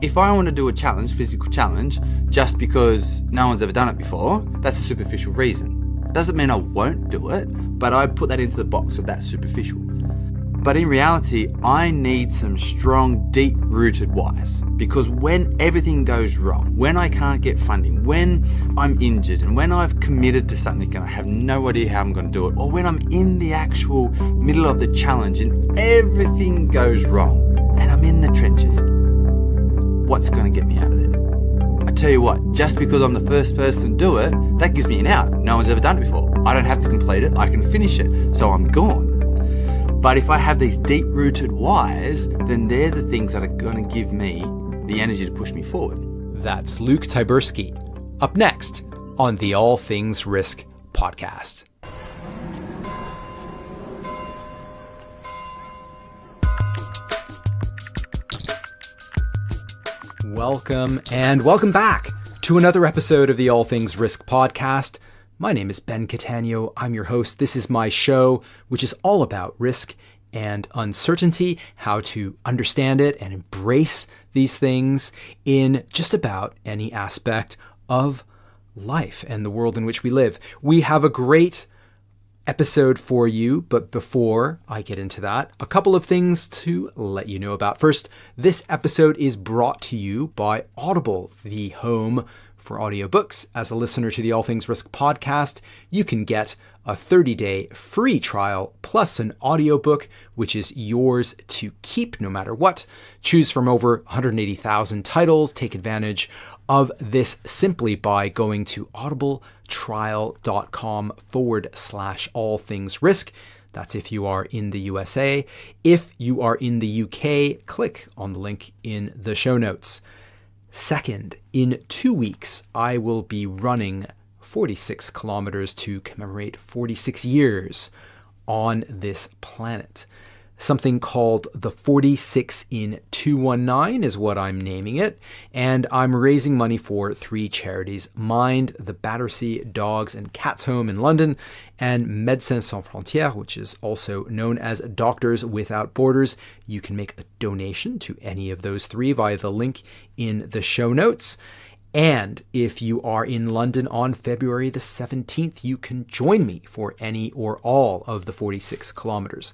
If I want to do a challenge, physical challenge, just because no one's ever done it before, that's a superficial reason. Doesn't mean I won't do it, but I put that into the box of that superficial. But in reality, I need some strong, deep-rooted whys. Because when everything goes wrong, when I can't get funding, when I'm injured, and when I've committed to something and I have no idea how I'm going to do it, or when I'm in the actual middle of the challenge and everything goes wrong, and I'm in the trenches, what's going to get me out of there? I tell you what, just because I'm the first person to do it, that gives me an out. No one's ever done it before. I don't have to complete it, I can finish it, so I'm gone. But if I have these deep-rooted whys, then they're the things that are going to give me the energy to push me forward. That's Luke Tyburski. Up next on the All Things Risk podcast. Welcome back to another episode of the All Things Risk podcast. My name is Ben Catania. I'm your host. This is my show, which is all about risk and uncertainty, how to understand it and embrace these things in just about any aspect of life and the world in which we live. We have a great episode for you, but before I get into that, a couple of things to let you know about. First, this episode is brought to you by Audible, the home for audiobooks. As a listener to the All Things Risk podcast, you can get a 30-day free trial plus an audiobook, which is yours to keep no matter what. Choose from over 180,000 titles. Take advantage of this simply by going to audibletrial.com/allthingsrisk. That's if you are in the USA. If you are in the UK, click on the link in the show notes. Second, in 2 weeks, I will be running 46 kilometers to commemorate 46 years on this planet. Something called the 46 in 219 is what I'm naming it, and I'm raising money for 3 charities: Mind, the Battersea Dogs and Cats Home in London, and Médecins Sans Frontières, which is also known as Doctors Without Borders. You can make a donation to any of those 3 via the link in the show notes. And if you are in London on February the 17th, you can join me for any or all of the 46 kilometers.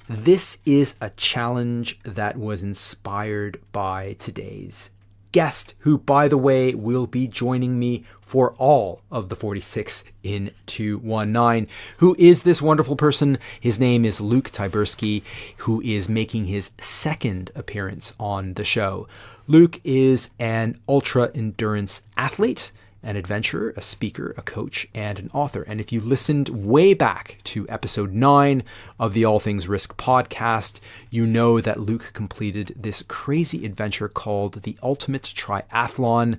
This is a challenge that was inspired by today's guest, who, by the way, will be joining me for all of the 46 in 219. Who is this wonderful person? His name is Luke Tyburski, who is making his second appearance on the show. Luke is an ultra-endurance athlete, an adventurer, a speaker, a coach, and an author. And if you listened way back to episode 9 of the All Things Risk podcast, you know that Luke completed this crazy adventure called the Ultimate Triathlon,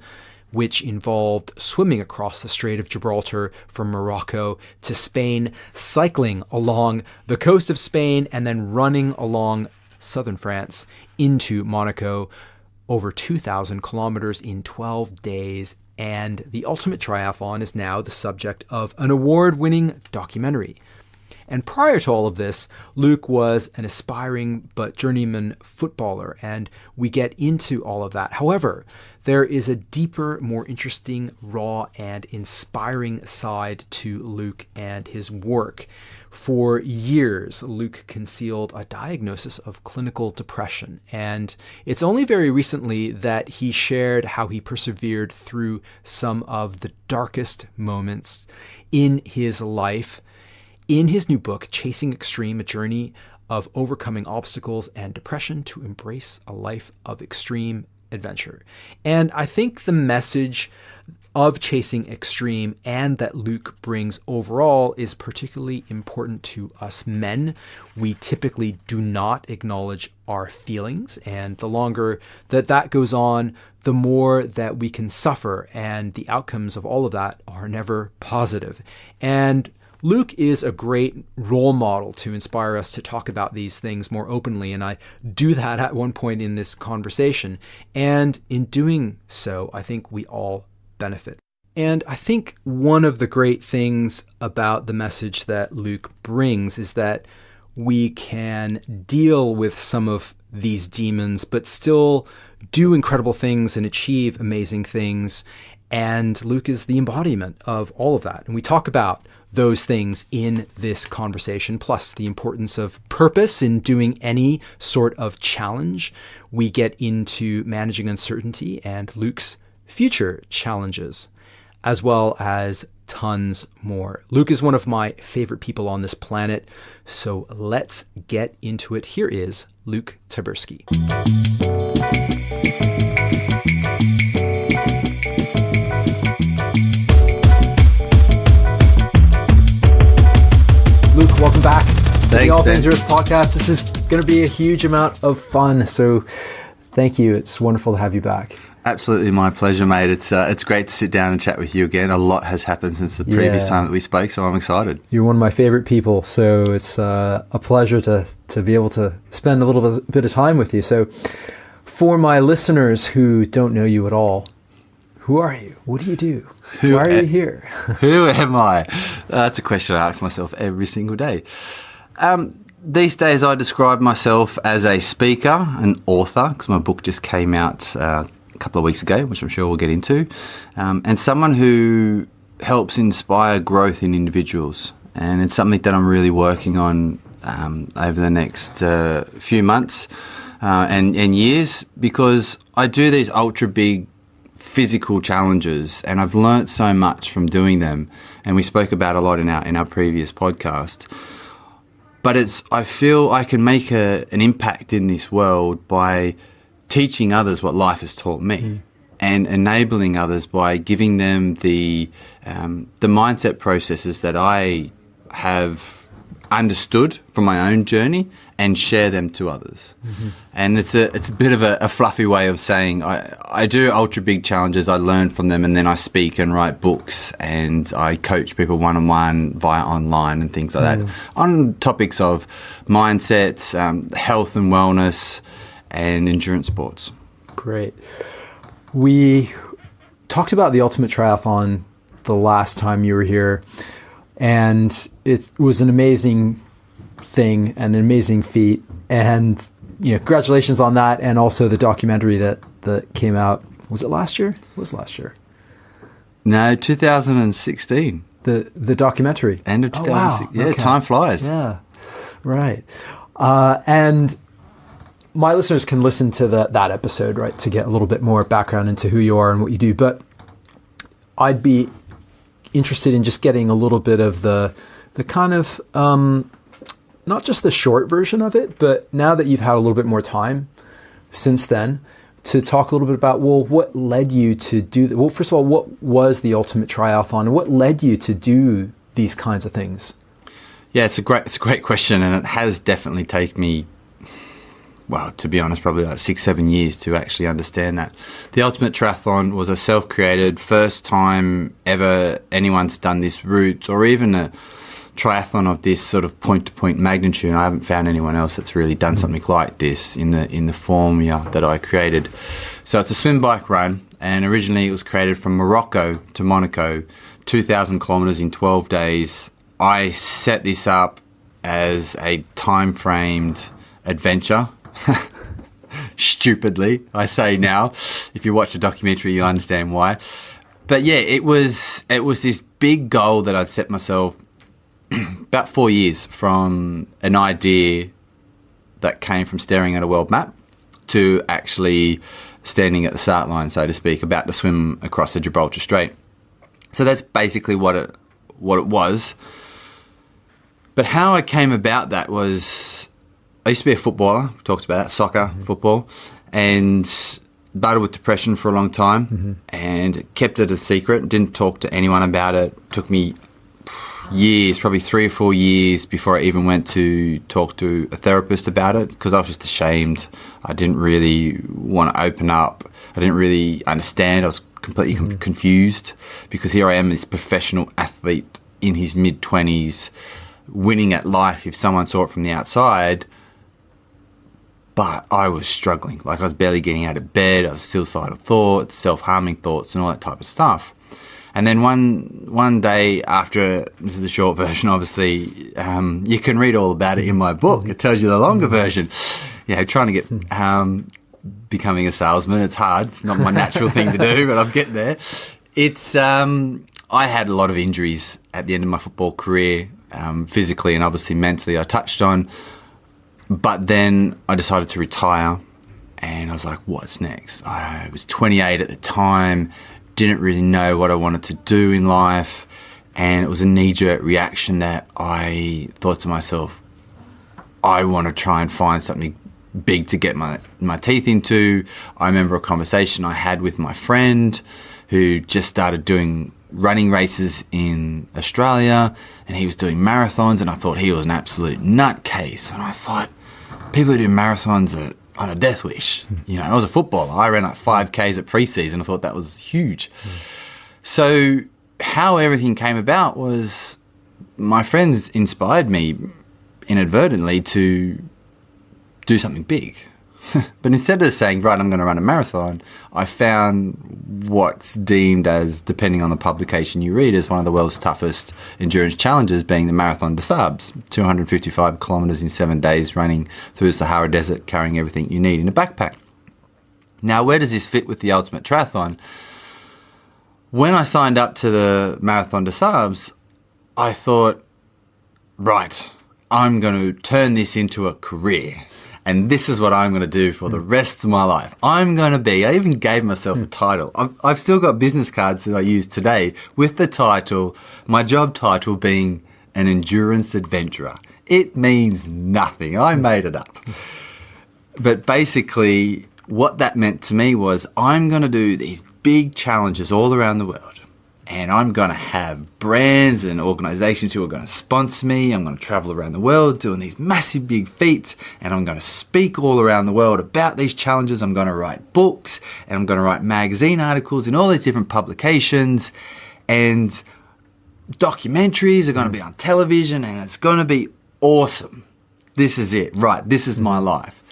which involved swimming across the Strait of Gibraltar from Morocco to Spain, cycling along the coast of Spain, and then running along southern France into Monaco, over 2,000 kilometers in 12 days. And the Ultimate Triathlon is now the subject of an award-winning documentary. And prior to all of this, Luke was an aspiring but journeyman footballer, and we get into all of that. However, there is a deeper, more interesting, raw, and inspiring side to Luke and his work. For years, Luke concealed a diagnosis of clinical depression, and it's only very recently that he shared how he persevered through some of the darkest moments in his life in his new book, Chasing Extreme, a journey of overcoming obstacles and depression to embrace a life of extreme adventure. And I think the message of Chasing Extreme and that Luke brings overall is particularly important to us men. We typically do not acknowledge our feelings, and the longer that goes on, the more that we can suffer, and the outcomes of all of that are never positive. And Luke is a great role model to inspire us to talk about these things more openly, and I do that at one point in this conversation. And in doing so, I think we all benefit. And I think one of the great things about the message that Luke brings is that we can deal with some of these demons, but still do incredible things and achieve amazing things. And Luke is the embodiment of all of that. And we talk about those things in this conversation, plus the importance of purpose in doing any sort of challenge. We get into managing uncertainty and Luke's future challenges, as well as tons more. Luke is one of my favorite people on this planet. So let's get into it. Here is Luke Tyburski. Luke, welcome back to the All Things Earth podcast. This is going to be a huge amount of fun. So thank you. It's wonderful to have you back. Absolutely my pleasure, mate. It's great to sit down and chat with you again. A lot has happened since the previous time that we spoke, so I'm excited. You're one of my favorite people, so it's a pleasure to be able to spend a little bit of time with you. So for my listeners who don't know you at all, who are you? What do you do? Why are you here? Who am I? That's a question I ask myself every single day. These days I describe myself as a speaker, an author, because my book just came out a couple of weeks ago, which I'm sure we'll get into, and someone who helps inspire growth in individuals. And it's something that I'm really working on over the next few months and years, because I do these ultra big physical challenges and I've learnt so much from doing them, and we spoke about a lot in our previous podcast. But I feel I can make an impact in this world by teaching others what life has taught me, and enabling others by giving them the mindset processes that I have understood from my own journey and share them to others. And it's a bit of a fluffy way of saying I do ultra big challenges, I learn from them, and then I speak and write books and I coach people one-on-one via online and things like that on topics of mindsets, health and wellness, and endurance sports. Great. We talked about the Ultimate Triathlon the last time you were here, and it was an amazing thing and an amazing feat. And congratulations on that, and also the documentary that came out. Was it last year? It was last year. No, 2016. The documentary. End of 2016. Oh, wow. Yeah, okay. Time flies. Yeah, right. And my listeners can listen to that episode, right, to get a little bit more background into who you are and what you do. But I'd be interested in just getting a little bit of the kind of, not just the short version of it, but now that you've had a little bit more time since then, to talk a little bit about, well, what led you to do that? Well, first of all, what was the Ultimate Triathlon, and what led you to do these kinds of things? Yeah, it's a great question, and it has definitely taken me, well, to be honest, probably like 6-7 years to actually understand that. The Ultimate Triathlon was a self-created, first time ever anyone's done this route, or even a triathlon of this sort of point-to-point magnitude. I haven't found anyone else that's really done something like this in the formula that I created. So it's a swim, bike, run, and originally it was created from Morocco to Monaco, 2,000 kilometres in 12 days. I set this up as a time-framed adventure. Stupidly, I say now. If you watch the documentary, you understand why. But yeah, it was this big goal that I'd set myself about 4 years, from an idea that came from staring at a world map to actually standing at the start line, so to speak, about to swim across the Gibraltar Strait. So that's basically what it was. But how I came about that was, I used to be a footballer, we talked about that, soccer, football, and battled with depression for a long time, and kept it a secret, didn't talk to anyone about it. It took me years, probably 3 or 4 years, before I even went to talk to a therapist about it, because I was just ashamed. I didn't really want to open up. I didn't really understand. I was completely confused, because here I am, this professional athlete in his mid-20s, winning at life if someone saw it from the outside. But I was struggling. Like, I was barely getting out of bed. I was suicidal thoughts, self-harming thoughts, and all that type of stuff. And then one day after, this is the short version, obviously, you can read all about it in my book. It tells you the longer version. Trying to get becoming a salesman. It's hard. It's not my natural thing to do, but I'm getting there. It's I had a lot of injuries at the end of my football career, physically and obviously mentally I touched on. But then I decided to retire and I was like, what's next? I was 28 at the time, didn't really know what I wanted to do in life. And it was a knee-jerk reaction that I thought to myself, I want to try and find something big to get my teeth into. I remember a conversation I had with my friend who just started doing running races in Australia, and he was doing marathons, and I thought he was an absolute nutcase. And I thought, people who do marathons are on a death wish. You know, I was a footballer. I ran like 5Ks at pre-season. I thought that was huge. So how everything came about was my friends inspired me inadvertently to do something big. But instead of saying, right, I'm going to run a marathon, I found what's deemed as, depending on the publication you read, as one of the world's toughest endurance challenges, being the Marathon des Sables, 255 kilometres in 7 days, running through the Sahara Desert, carrying everything you need in a backpack. Now, where does this fit with the ultimate triathlon? When I signed up to the Marathon des Sables, I thought, right, I'm going to turn this into a career. And this is what I'm going to do for the rest of my life. I'm going to be, I even gave myself a title. I've still got business cards that I use today with the title, my job title being an endurance adventurer. It means nothing. I made it up. But basically, what that meant to me was I'm going to do these big challenges all around the world. And I'm going to have brands and organizations who are going to sponsor me. I'm going to travel around the world doing these massive big feats. And I'm going to speak all around the world about these challenges. I'm going to write books and I'm going to write magazine articles in all these different publications. And documentaries are going to be on television and it's going to be awesome. This is it. Right. This is my life.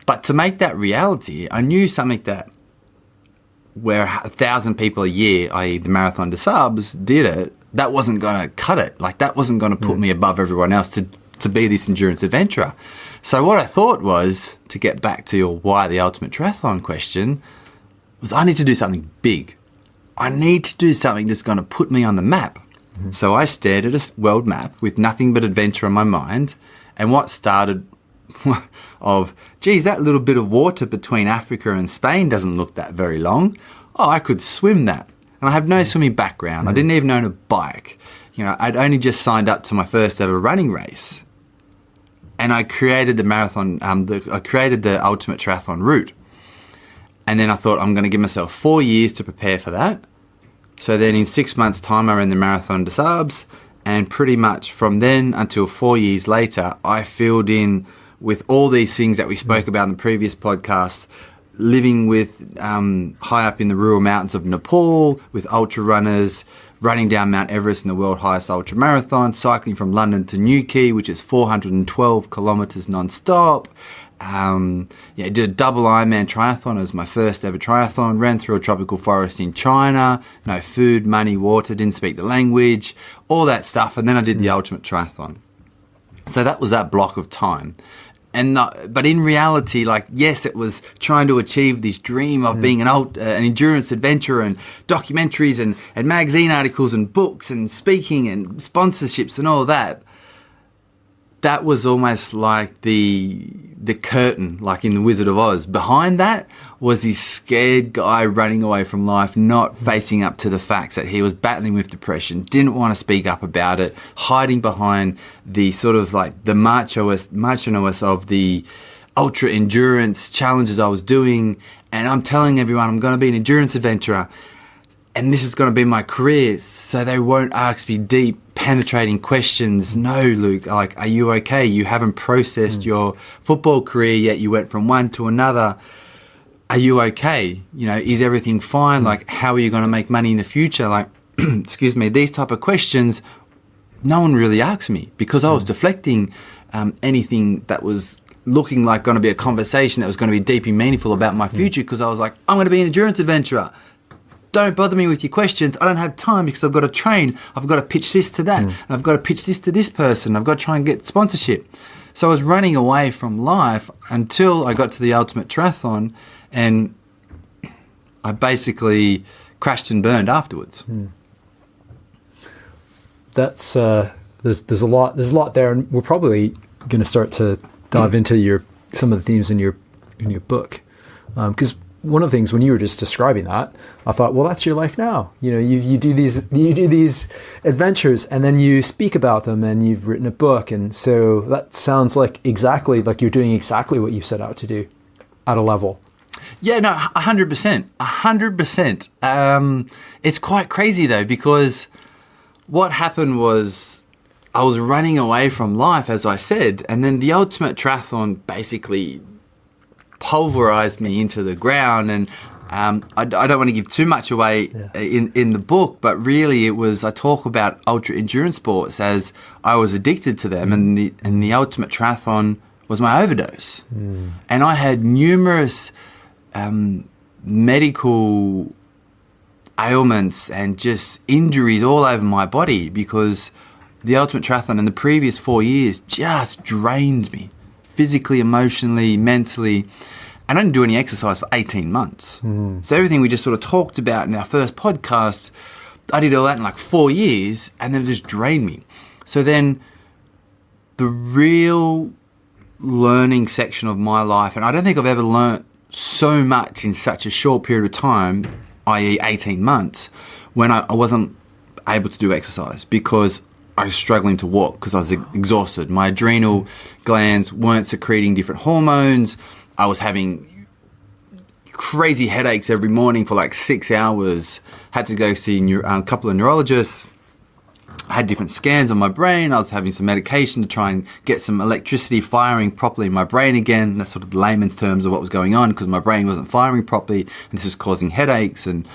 But to make that reality, I knew something that where 1,000 people a year, i.e. the Marathon des Sables, did it, that wasn't going to cut it. Like, that wasn't going to put me above everyone else to be this endurance adventurer. So what I thought was, to get back to your why the ultimate triathlon question, was I need to do something big. I need to do something that's going to put me on the map. So I stared at a world map with nothing but adventure on my mind, and what started of, geez, that little bit of water between Africa and Spain doesn't look that very long. Oh, I could swim that. And I have no swimming background. I didn't even own a bike. You know, I'd only just signed up to my first ever running race. And I created the marathon, I created the ultimate triathlon route. And then I thought, I'm going to give myself 4 years to prepare for that. So then in 6 months' time, I ran the Marathon des Sables. And pretty much from then until 4 years later, I filled in with all these things that we spoke about in the previous podcast, living with high up in the rural mountains of Nepal with ultra runners, running down Mount Everest in the world highest ultra marathon, cycling from London to Newquay, which is 412 kilometres non-stop. Did a double Ironman triathlon as my first ever triathlon, ran through a tropical forest in China, no food, money, water, didn't speak the language, all that stuff. And then I did the ultimate triathlon. So that was that block of time. But in reality, like, yes, it was trying to achieve this dream of being an endurance adventurer and documentaries and magazine articles and books and speaking and sponsorships and all that. That was almost like the curtain, like in The Wizard of Oz. Behind that was this scared guy running away from life, not facing up to the facts that he was battling with depression, didn't want to speak up about it, hiding behind the sort of like the macho-ness of the ultra endurance challenges I was doing. And I'm telling everyone I'm going to be an endurance adventurer and this is going to be my career, so they won't ask me deep, penetrating questions. No, Luke, like, are you okay? You haven't processed your football career yet. You went from one to another. Are you okay? You know, is everything fine? Like, how are you going to make money in the future? Like, excuse me, these type of questions, no one really asked me because I was deflecting anything that was looking like going to be a conversation that was going to be deep and meaningful about my future, because I was like, I'm going to be an endurance adventurer. Don't bother me with your questions. I don't have time because I've got to train. I've got to pitch this to that. And I've got to pitch this to this person. I've got to try and get sponsorship. So I was running away from life until I got to the ultimate triathlon, and I basically crashed and burned afterwards. That's there's a lot there, and we're probably going to start to dive into some of the themes in your book, because one of the things when you were just describing that, I thought, well, that's your life now. You know, you do these adventures, and then you speak about them, and you've written a book, and so that sounds like exactly like you're doing exactly what you set out to do at a level. Yeah, no, 100%, 100%. It's quite crazy though, because what happened was I was running away from life, as I said, and then the ultimate triathlon basically pulverized me into the ground. And I don't want to give too much away in the book, but really I talk about ultra endurance sports as I was addicted to them, and the ultimate triathlon was my overdose. And I had numerous medical ailments and just injuries all over my body because the ultimate triathlon in the previous 4 years just drained me physically, emotionally, mentally. And I didn't do any exercise for 18 months. So everything we just sort of talked about in our first podcast, I did all that in like 4 years, and then it just drained me. So then the real learning section of my life, and I don't think I've ever learnt so much in such a short period of time, i.e. 18 months, when I wasn't able to do exercise because I was struggling to walk because I was exhausted. My adrenal glands weren't secreting different hormones. I was having crazy headaches every morning for like 6 hours. Had to go see a couple of neurologists. I had different scans on my brain. I was having some medication to try and get some electricity firing properly in my brain again. That's sort of the layman's terms of what was going on, because my brain wasn't firing properly, and this was causing headaches. And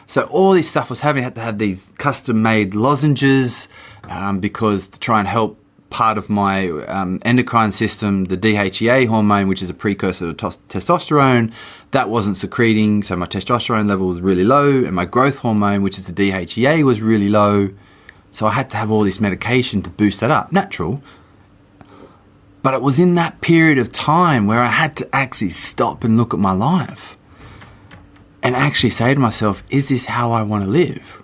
so all this stuff was having. I had to have these custom-made lozenges because to try and help part of my endocrine system, the DHEA hormone, which is a precursor to testosterone, that wasn't secreting. So my testosterone level was really low, and my growth hormone, which is the DHEA, was really low. So I had to have all this medication to boost that up. Natural. But it was in that period of time where I had to actually stop and look at my life and actually say to myself, is this how I want to live?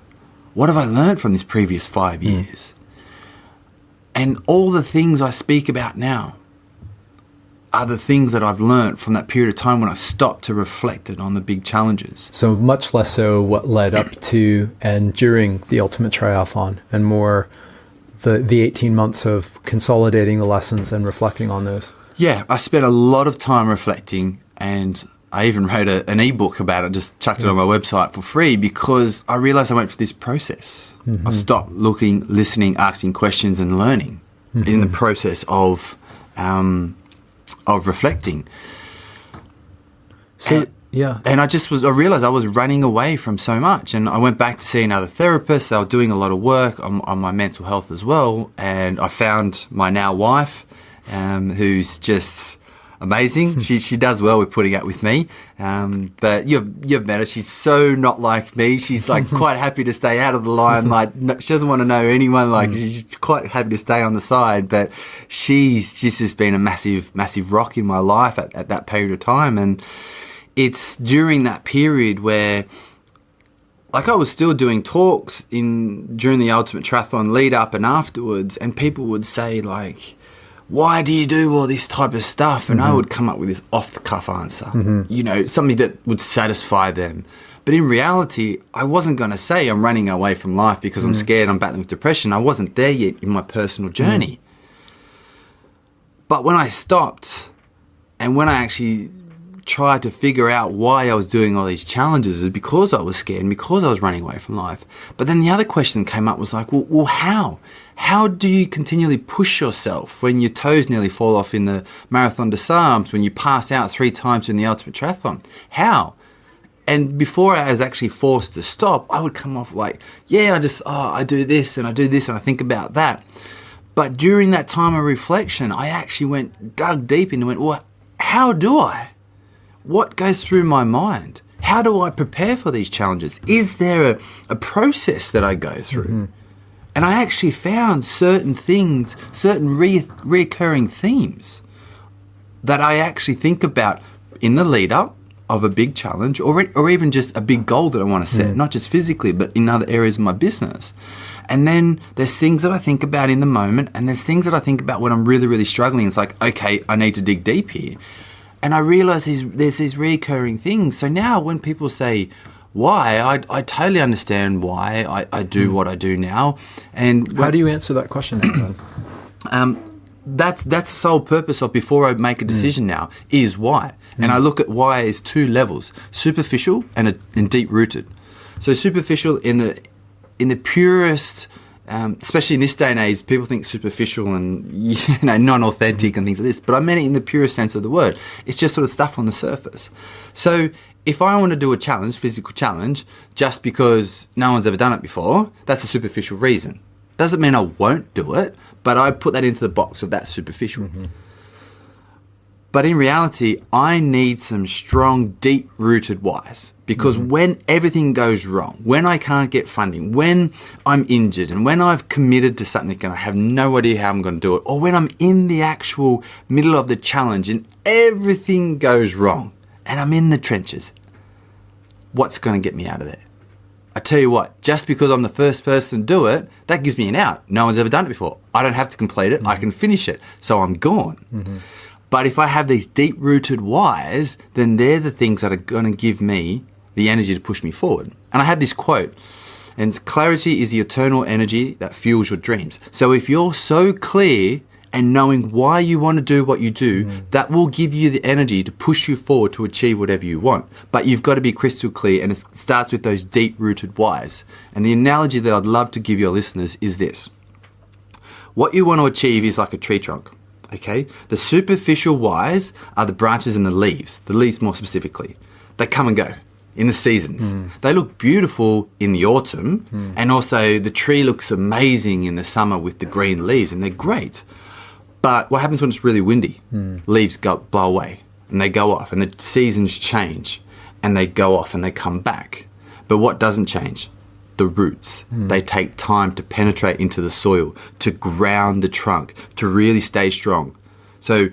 What have I learned from this previous 5 years? And all the things I speak about now are the things that I've learned from that period of time when I stopped to reflect on the big challenges. So much less so what led up to and during the ultimate triathlon, and more the 18 months of consolidating the lessons and reflecting on those. Yeah, I spent a lot of time reflecting, and I even wrote an ebook about it, just chucked it on my website for free, because I realized I went through this process. I've stopped looking, listening, asking questions and learning in the process of reflecting. So, And I realized I was running away from so much, and I went back to see another therapist. I was doing a lot of work on my mental health as well, and I found my now wife, who's just amazing. She does well with putting up with me, but you've met her. She's so not like me. She's like quite happy to stay out of the limelight. She doesn't want to know anyone. Like, she's quite happy to stay on the side, but she's just been a massive rock in my life at that period of time. And it's during that period where, like, I was still doing talks during the ultimate triathlon lead up and afterwards, and people would say, like, why do you do all this type of stuff? And I would come up with this off-the-cuff answer, something that would satisfy them. But in reality, I wasn't going to say I'm running away from life because I'm scared, I'm battling with depression. I wasn't there yet in my personal journey. But when I stopped, and when I actually tried to figure out why I was doing all these challenges, is because I was scared and because I was running away from life. But then the other question came up was like, well, how? How do you continually push yourself when your toes nearly fall off in the Marathon des Sables, when you pass out 3 times in the Ultimate Triathlon? How? And before I was actually forced to stop, I would come off like, I do this and I do this and I think about that. But during that time of reflection, I actually dug deep into it. Well, how do I? What goes through my mind? How do I prepare for these challenges? Is there a process that I go through? And I actually found certain things, certain reoccurring themes that I actually think about in the lead up of a big challenge or even just a big goal that I want to set, not just physically, but in other areas of my business. And then there's things that I think about in the moment, and there's things that I think about when I'm really, really struggling. It's like, okay, I need to dig deep here. And I realize there's these recurring things. So now when people say, why, I totally understand why I do what I do now. And how do you answer that question then? That's the sole purpose of before I make a decision now is why. And I look at why as two levels, superficial and deep rooted. So superficial in the purest, especially in this day and age, people think superficial and non-authentic and things like this, but I meant it in the purest sense of the word. It's just sort of stuff on the surface. So if I want to do a challenge, physical challenge, just because no one's ever done it before, that's a superficial reason. Doesn't mean I won't do it, but I put that into the box of that superficial. But in reality, I need some strong, deep-rooted whys. Because when everything goes wrong, when I can't get funding, when I'm injured, and when I've committed to something and I have no idea how I'm going to do it, or when I'm in the actual middle of the challenge and everything goes wrong, and I'm in the trenches, what's going to get me out of there? I tell you what, just because I'm the first person to do it, that gives me an out. No one's ever done it before. I don't have to complete it. I can finish it. So I'm gone. But if I have these deep-rooted whys, then they're the things that are going to give me the energy to push me forward. And I have this quote, and clarity is the eternal energy that fuels your dreams. So if you're so clear and knowing why you want to do what you do, that will give you the energy to push you forward to achieve whatever you want. But you've got to be crystal clear, and it starts with those deep-rooted whys. And the analogy that I'd love to give your listeners is this. What you want to achieve is like a tree trunk, okay? The superficial whys are the branches and the leaves more specifically. They come and go in the seasons. They look beautiful in the autumn, and also the tree looks amazing in the summer with the green leaves, and they're great. But what happens when it's really windy? Leaves blow away and they go off, and the seasons change and they go off and they come back. But what doesn't change? The roots. They take time to penetrate into the soil, to ground the trunk, to really stay strong. So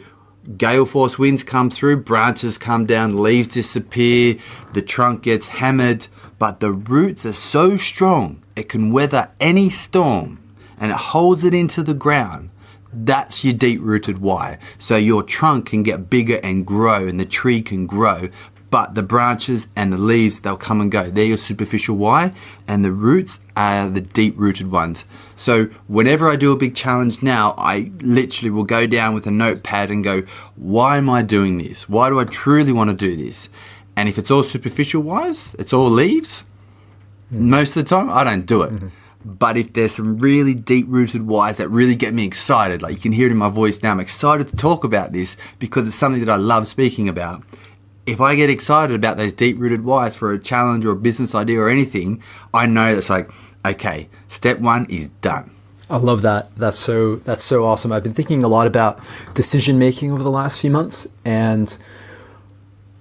gale force winds come through, branches come down, leaves disappear, the trunk gets hammered, but the roots are so strong it can weather any storm and it holds it into the ground. That's your deep-rooted why. So your trunk can get bigger and grow, and the tree can grow, but the branches and the leaves, they'll come and go. They're your superficial why, and the roots are the deep-rooted ones. So whenever I do a big challenge now, I literally will go down with a notepad and go, why am I doing this? Why do I truly want to do this? And if it's all superficial wise, it's all leaves, most of the time, I don't do it. But if there's some really deep-rooted whys that really get me excited, like you can hear it in my voice now, I'm excited to talk about this because it's something that I love speaking about. If I get excited about those deep-rooted whys for a challenge or a business idea or anything, I know that's like, okay, step one is done. I love that. That's so awesome. I've been thinking a lot about decision-making over the last few months, and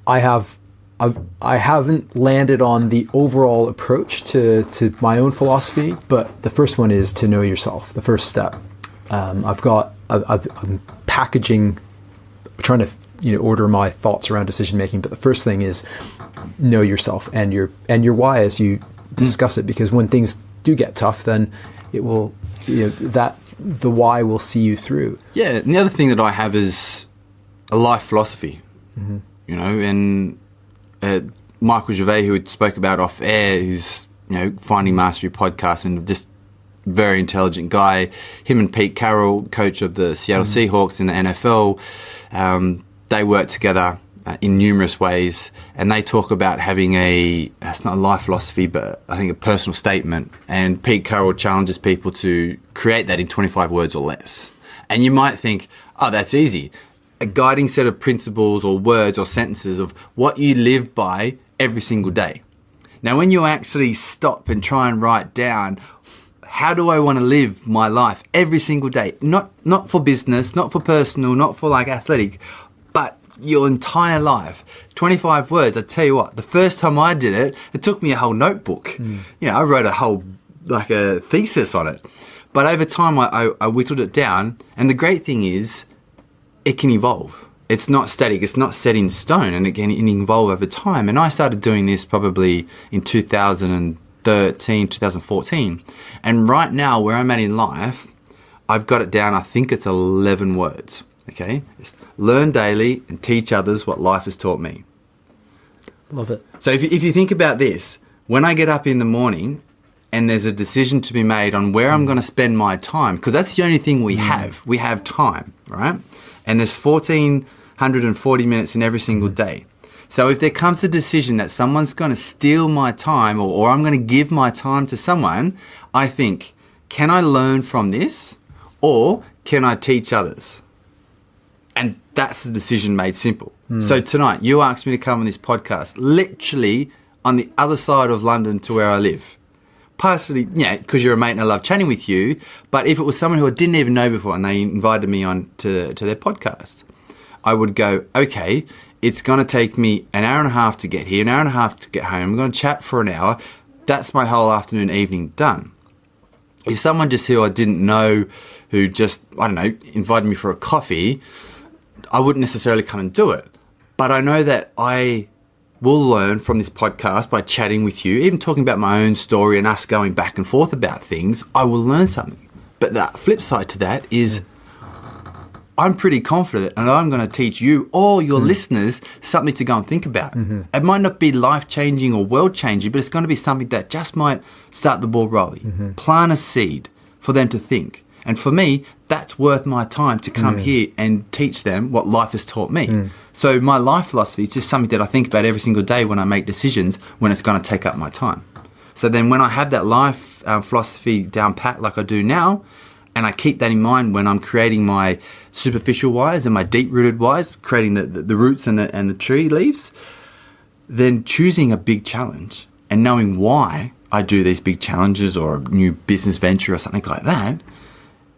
I haven't landed on the overall approach to my own philosophy, but the first one is to know yourself, the first step. I'm packaging, trying to order my thoughts around decision making, but the first thing is know yourself and your why as you discuss it, because when things do get tough, then it will the why will see you through. Yeah, and the other thing that I have is a life philosophy, and Michael Gervais, who spoke about off air, who's Finding Mastery podcast and just very intelligent guy. Him and Pete Carroll, coach of the Seattle Seahawks in the NFL, they work together in numerous ways, and they talk about having it's not a life philosophy, but I think a personal statement. And Pete Carroll challenges people to create that in 25 words or less. And you might think, oh, that's easy. A guiding set of principles or words or sentences of what you live by every single day. Now, when you actually stop and try and write down, how do I want to live my life every single day? Not for business, not for personal, not for like athletic, but your entire life. 25 words, I tell you what, the first time I did it, it took me a whole notebook. I wrote a whole a thesis on it. But over time, I whittled it down. And the great thing is, it can evolve. It's not static. It's not set in stone. And it can evolve over time. And I started doing this probably in 2013, 2014. And right now, where I'm at in life, I've got it down, I think it's 11 words. Okay? It's learn daily and teach others what life has taught me. Love it. So if you think about this, when I get up in the morning and there's a decision to be made on where I'm going to spend my time, because that's the only thing we have. We have time, right? And there's 1,440 minutes in every single day. So if there comes the decision that someone's going to steal my time or I'm going to give my time to someone, I think, can I learn from this or can I teach others? And that's the decision made simple. So tonight, you asked me to come on this podcast, literally on the other side of London to where I live. Partially, because you're a mate and I love chatting with you. But if it was someone who I didn't even know before and they invited me on to their podcast, I would go, okay, it's going to take me an hour and a half to get here, an hour and a half to get home. I'm going to chat for an hour. That's my whole afternoon, evening done. If someone just who I didn't know, who just, I don't know, invited me for a coffee, I wouldn't necessarily come and do it. But I know that I will learn from this podcast by chatting with you, even talking about my own story and us going back and forth about things, I will learn something. But the flip side to that is I'm pretty confident and I'm going to teach you or your listeners something to go and think about. It might not be life-changing or world-changing, but it's going to be something that just might start the ball rolling. Plant a seed for them to think. And for me, that's worth my time to come here and teach them what life has taught me. So my life philosophy is just something that I think about every single day when I make decisions when it's going to take up my time. So then when I have that life philosophy down pat like I do now, and I keep that in mind when I'm creating my superficial whys and my deep-rooted whys, creating the roots and the tree leaves, then choosing a big challenge and knowing why I do these big challenges or a new business venture or something like that,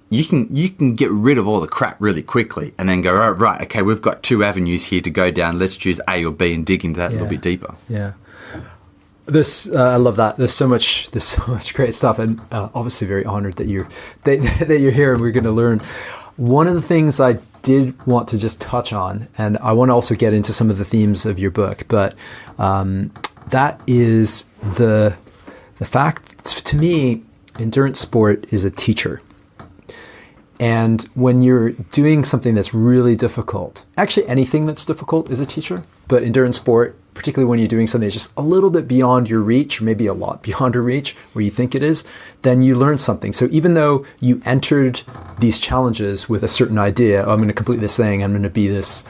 you can get rid of all the crap really quickly and then go, oh, right, okay, we've got 2 avenues here to go down. Let's choose A or B and dig into that a little bit deeper. Yeah. I love that. There's so much great stuff, and obviously very honored that you're here and we're going to learn. One of the things I did want to just touch on, and I want to also get into some of the themes of your book, but that is the fact, to me, endurance sport is a teacher. And when you're doing something that's really difficult, actually anything that's difficult is a teacher, but endurance sport, particularly when you're doing something that's just a little bit beyond your reach, or maybe a lot beyond your reach, where you think it is, then you learn something. So even though you entered these challenges with a certain idea, I'm going to complete this thing, I'm going to be this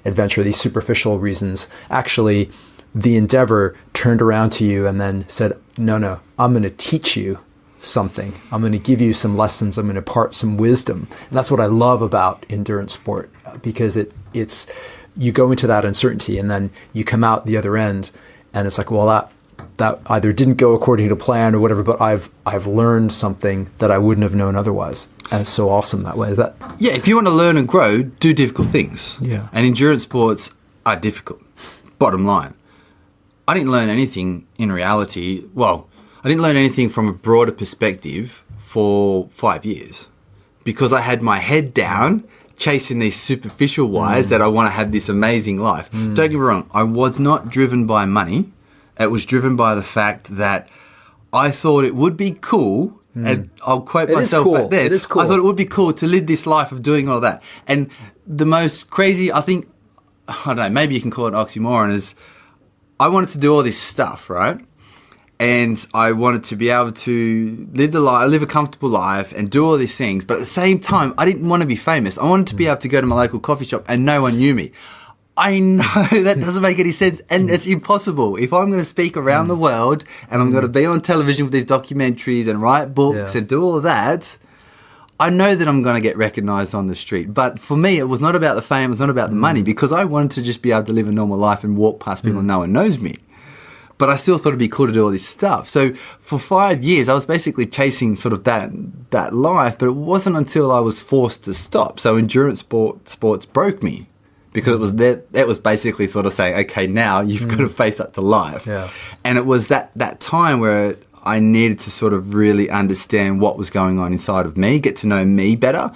adventure, these superficial reasons, actually the endeavor turned around to you and then said, no, I'm going to teach you something. I'm going to give you some lessons. I'm going to impart some wisdom. And that's what I love about endurance sport, because it's you go into that uncertainty and then you come out the other end and it's like, well, that either didn't go according to plan or whatever, but I've learned something that I wouldn't have known otherwise. And it's so awesome that way. Is that? Yeah, if you want to learn and grow, do difficult things. Yeah. And endurance sports are difficult. Bottom line. I didn't learn anything in reality. Well, I didn't learn anything from a broader perspective for 5 years because I had my head down chasing these superficial whys that I want to have this amazing life. Don't get me wrong. I was not driven by money. It was driven by the fact that I thought it would be cool, and I'll quote myself back then. It is cool. I thought it would be cool to live this life of doing all that. And the most crazy, I think, I don't know, maybe you can call it oxymoron, is I wanted to do all this stuff, right? And I wanted to be able to live a comfortable life and do all these things. But at the same time, I didn't want to be famous. I wanted to be able to go to my local coffee shop and no one knew me. I know that doesn't make any sense, and it's impossible. If I'm going to speak around the world and I'm going to be on television with these documentaries and write books and do all of that, I know that I'm going to get recognised on the street. But for me, it was not about the fame, it was not about the money, because I wanted to just be able to live a normal life and walk past people and no one knows me. But I still thought it'd be cool to do all this stuff. So for 5 years, I was basically chasing sort of that life, but it wasn't until I was forced to stop. So endurance sports broke me, because it was that was basically sort of saying, okay, now you've got to face up to life. Yeah. And it was that time where I needed to sort of really understand what was going on inside of me, get to know me better,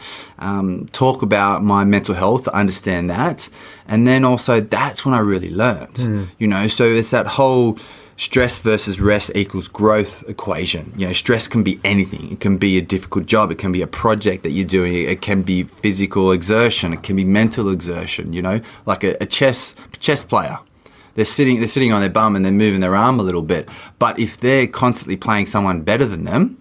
talk about my mental health to understand that. And then also that's when I really learned, you know, so it's that whole stress versus rest equals growth equation. You know, stress can be anything. It can be a difficult job. It can be a project that you're doing. It can be physical exertion. It can be mental exertion, you know, like a chess player. They're sitting on their bum and they're moving their arm a little bit. But if they're constantly playing someone better than them,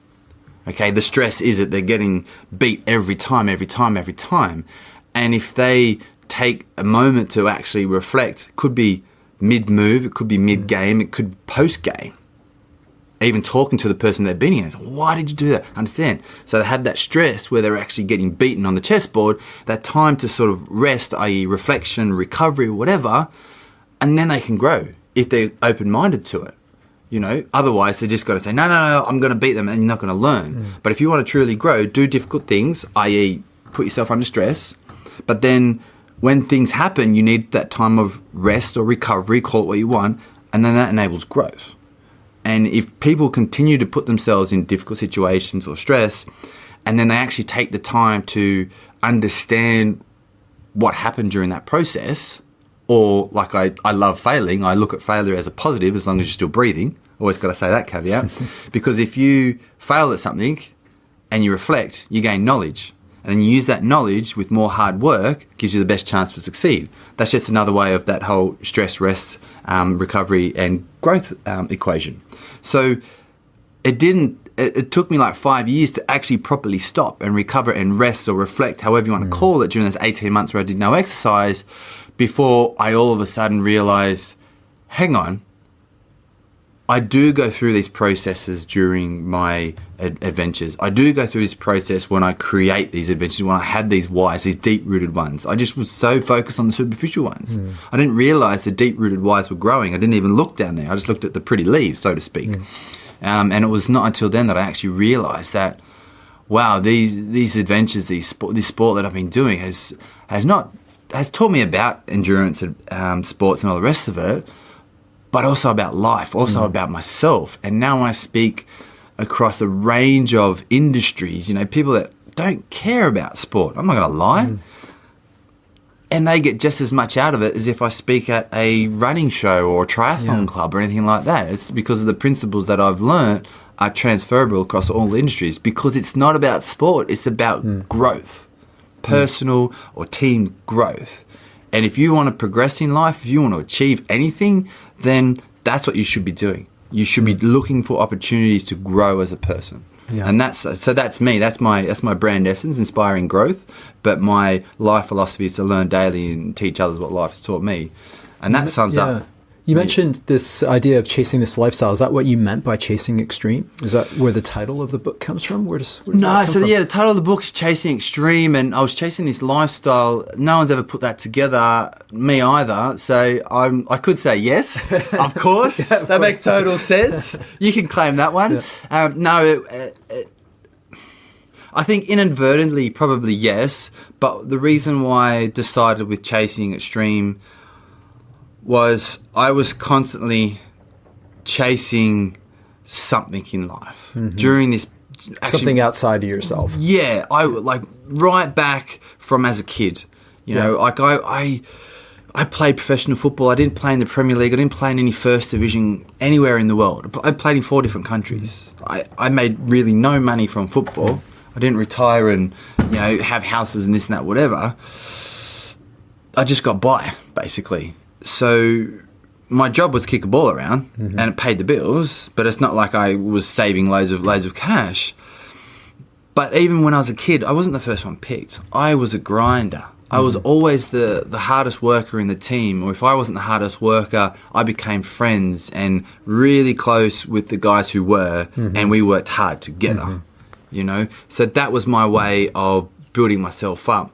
okay, the stress is that they're getting beat every time. And if they take a moment to actually reflect, it could be mid-move, it could be mid-game, it could be post-game. Even talking to the person they're beating, why did you do that? Understand? So they have that stress where they're actually getting beaten on the chessboard, that time to sort of rest, i.e. reflection, recovery, whatever, and then they can grow if they're open-minded to it. You know, otherwise they just got to say, no, I'm going to beat them, and you're not going to learn. But if you want to truly grow, do difficult things, i.e. put yourself under stress, but then when things happen, you need that time of rest or recovery, call it what you want, and then that enables growth. And if people continue to put themselves in difficult situations or stress, and then they actually take the time to understand what happened during that process, or like I love failing, I look at failure as a positive as long as you're still breathing. Always got to say that caveat. Because if you fail at something and you reflect, you gain knowledge. And you use that knowledge with more hard work, gives you the best chance to succeed. That's just another way of that whole stress, rest, recovery and growth equation. So it took me like 5 years to actually properly stop and recover and rest or reflect, however you want to call it, during those 18 months where I did no exercise, before I all of a sudden realized, hang on, I do go through these processes during my adventures. I do go through this process when I create these adventures, when I had these whys, these deep-rooted ones. I just was so focused on the superficial ones. I didn't realize the deep-rooted whys were growing. I didn't even look down there. I just looked at the pretty leaves, so to speak. And it was not until then that I actually realized that, wow, these adventures, this sport that I've been doing has taught me about endurance sports and all the rest of it, but also about life, also about myself. And now I speak across a range of industries, you know, people that don't care about sport. I'm not going to lie. And they get just as much out of it as if I speak at a running show or a triathlon club or anything like that. It's because of the principles that I've learned are transferable across all industries, because it's not about sport, it's about growth, personal or team growth. And if you want to progress in life, if you want to achieve anything, then that's what you should be doing. You should be looking for opportunities to grow as a person. And that's me. That's my brand essence, inspiring growth. But my life philosophy is to learn daily and teach others what life has taught me. And that sums up. You mentioned this idea of chasing this lifestyle. Is that what you meant by chasing extreme? Is that where the title of the book comes from? Where does that come from? The title of the book is Chasing Extreme, and I was chasing this lifestyle. No one's ever put that together, me either. So I could say yes, of course. That makes total sense. You can claim that one. I think inadvertently, probably yes. But the reason why I decided with Chasing Extreme was I was constantly chasing something in life during this. Something outside of yourself. Yeah, I like right back from as a kid. You know, like I played professional football. I didn't play in the Premier League. I didn't play in any first division anywhere in the world. I played in 4 different countries. I made really no money from football. I didn't retire and, you know, have houses and this and that, whatever. I just got by, basically. So my job was kick a ball around and it paid the bills, but it's not like I was saving loads of cash. But even when I was a kid, I wasn't the first one picked. I was a grinder. I was always the hardest worker in the team, or if I wasn't the hardest worker, I became friends and really close with the guys who were, and we worked hard together, you know? So that was my way of building myself up.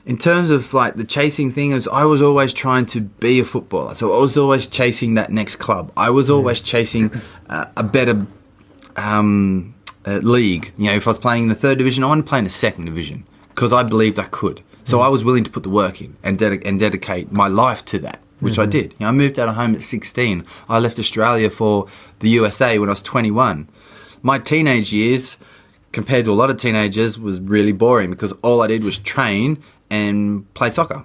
In terms of like the chasing thing, I was always trying to be a footballer. So I was always chasing that next club. I was always chasing a better league. You know, if I was playing in the 3rd division, I wanted to play in the 2nd division because I believed I could. So I was willing to put the work in and dedicate my life to that. which I did. I moved out of home at 16. I left Australia for the USA when I was 21. My teenage years, compared to a lot of teenagers, was really boring because all I did was train and play soccer.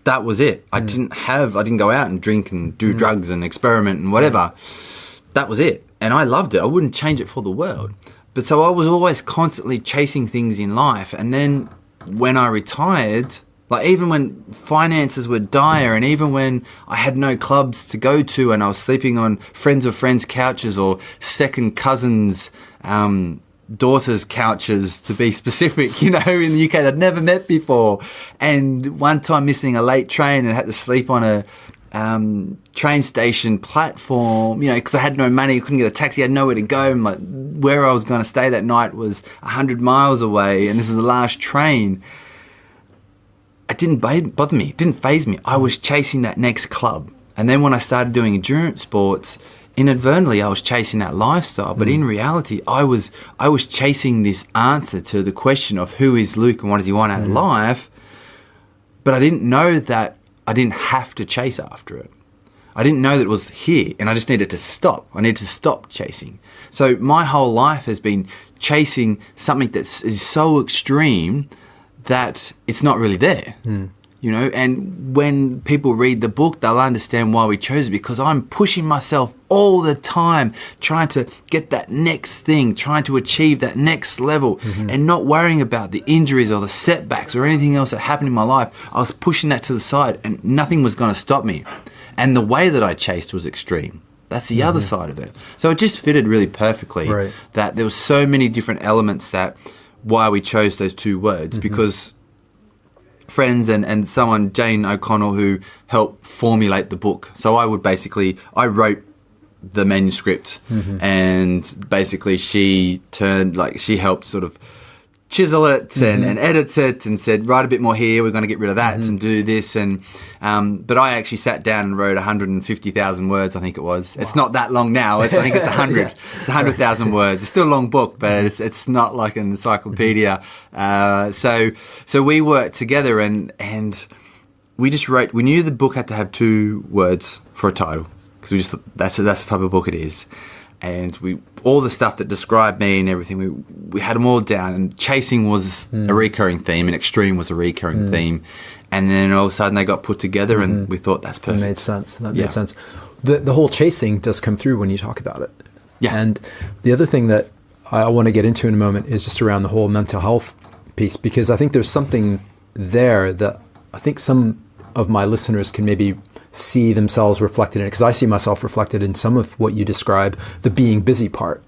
That was it. I didn't go out and drink and do drugs and experiment and whatever. That was it. And I loved it. I wouldn't change it for the world. But so I was always constantly chasing things in life. And then when I retired, like even when finances were dire and even when I had no clubs to go to and I was sleeping on friends of friends' couches or second cousins' daughters' couches, to be specific, in the UK that I'd never met before. And one time missing a late train and had to sleep on a train station platform, because I had no money, I couldn't get a taxi, I had nowhere to go. Where I was going to stay that night was 100 miles away, and this is the last train. It didn't bother me, it didn't faze me. I was chasing that next club. And then when I started doing endurance sports, inadvertently I was chasing that lifestyle, but in reality I was chasing this answer to the question of who is Luke and what does he want out of life. But I didn't know that I didn't have to chase after it. I didn't know that it was here, and I just needed to stop. I needed to stop chasing. So my whole life has been chasing something that is so extreme that it's not really there. And when people read the book, they'll understand why we chose it, because I'm pushing myself all the time, trying to get that next thing, trying to achieve that next level, and not worrying about the injuries or the setbacks or anything else that happened in my life. I was pushing that to the side and nothing was going to stop me. And the way that I chased was extreme. That's the other side of it. So it just fitted really perfectly that there were so many different elements that why we chose those two words, because friends and someone, Jane O'Connell, who helped formulate the book. So I wrote the manuscript, and basically she helped sort of chisel it and edit it and said, write a bit more here, we're going to get rid of that and do this. And but I actually sat down and wrote 150,000 words, I think it was. Wow. It's not that long now. I think it's 100. It's 100,000 words. It's still a long book, but it's not like an encyclopedia. So we worked together and we just wrote. We knew the book had to have 2 words for a title, because we just thought that's the type of book it is. And all the stuff that described me and everything, we had them all down. And chasing was a recurring theme, and extreme was a recurring theme. And then all of a sudden they got put together, and we thought that's perfect. That made sense. Made sense. The whole chasing does come through when you talk about it. Yeah. And the other thing that I want to get into in a moment is just around the whole mental health piece, because I think there's something there that I think some of my listeners can maybe see themselves reflected in it, because I see myself reflected in some of what you describe, the being busy part,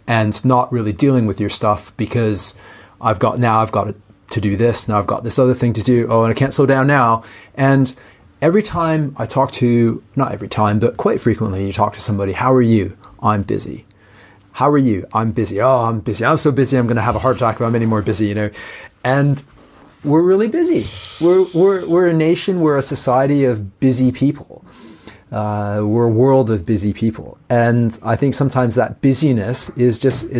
and not really dealing with your stuff because I've got to do this, now I've got this other thing to do, and I can't slow down now. And every time I talk to, not every time, but quite frequently, you talk to somebody, how are you? I'm busy. How are you? I'm busy. Oh, I'm busy. I'm so busy, I'm going to have a heart attack if I'm any more busy, And we're really busy. We're a nation, we're a society of busy people. We're a world of busy people. And I think sometimes that busyness is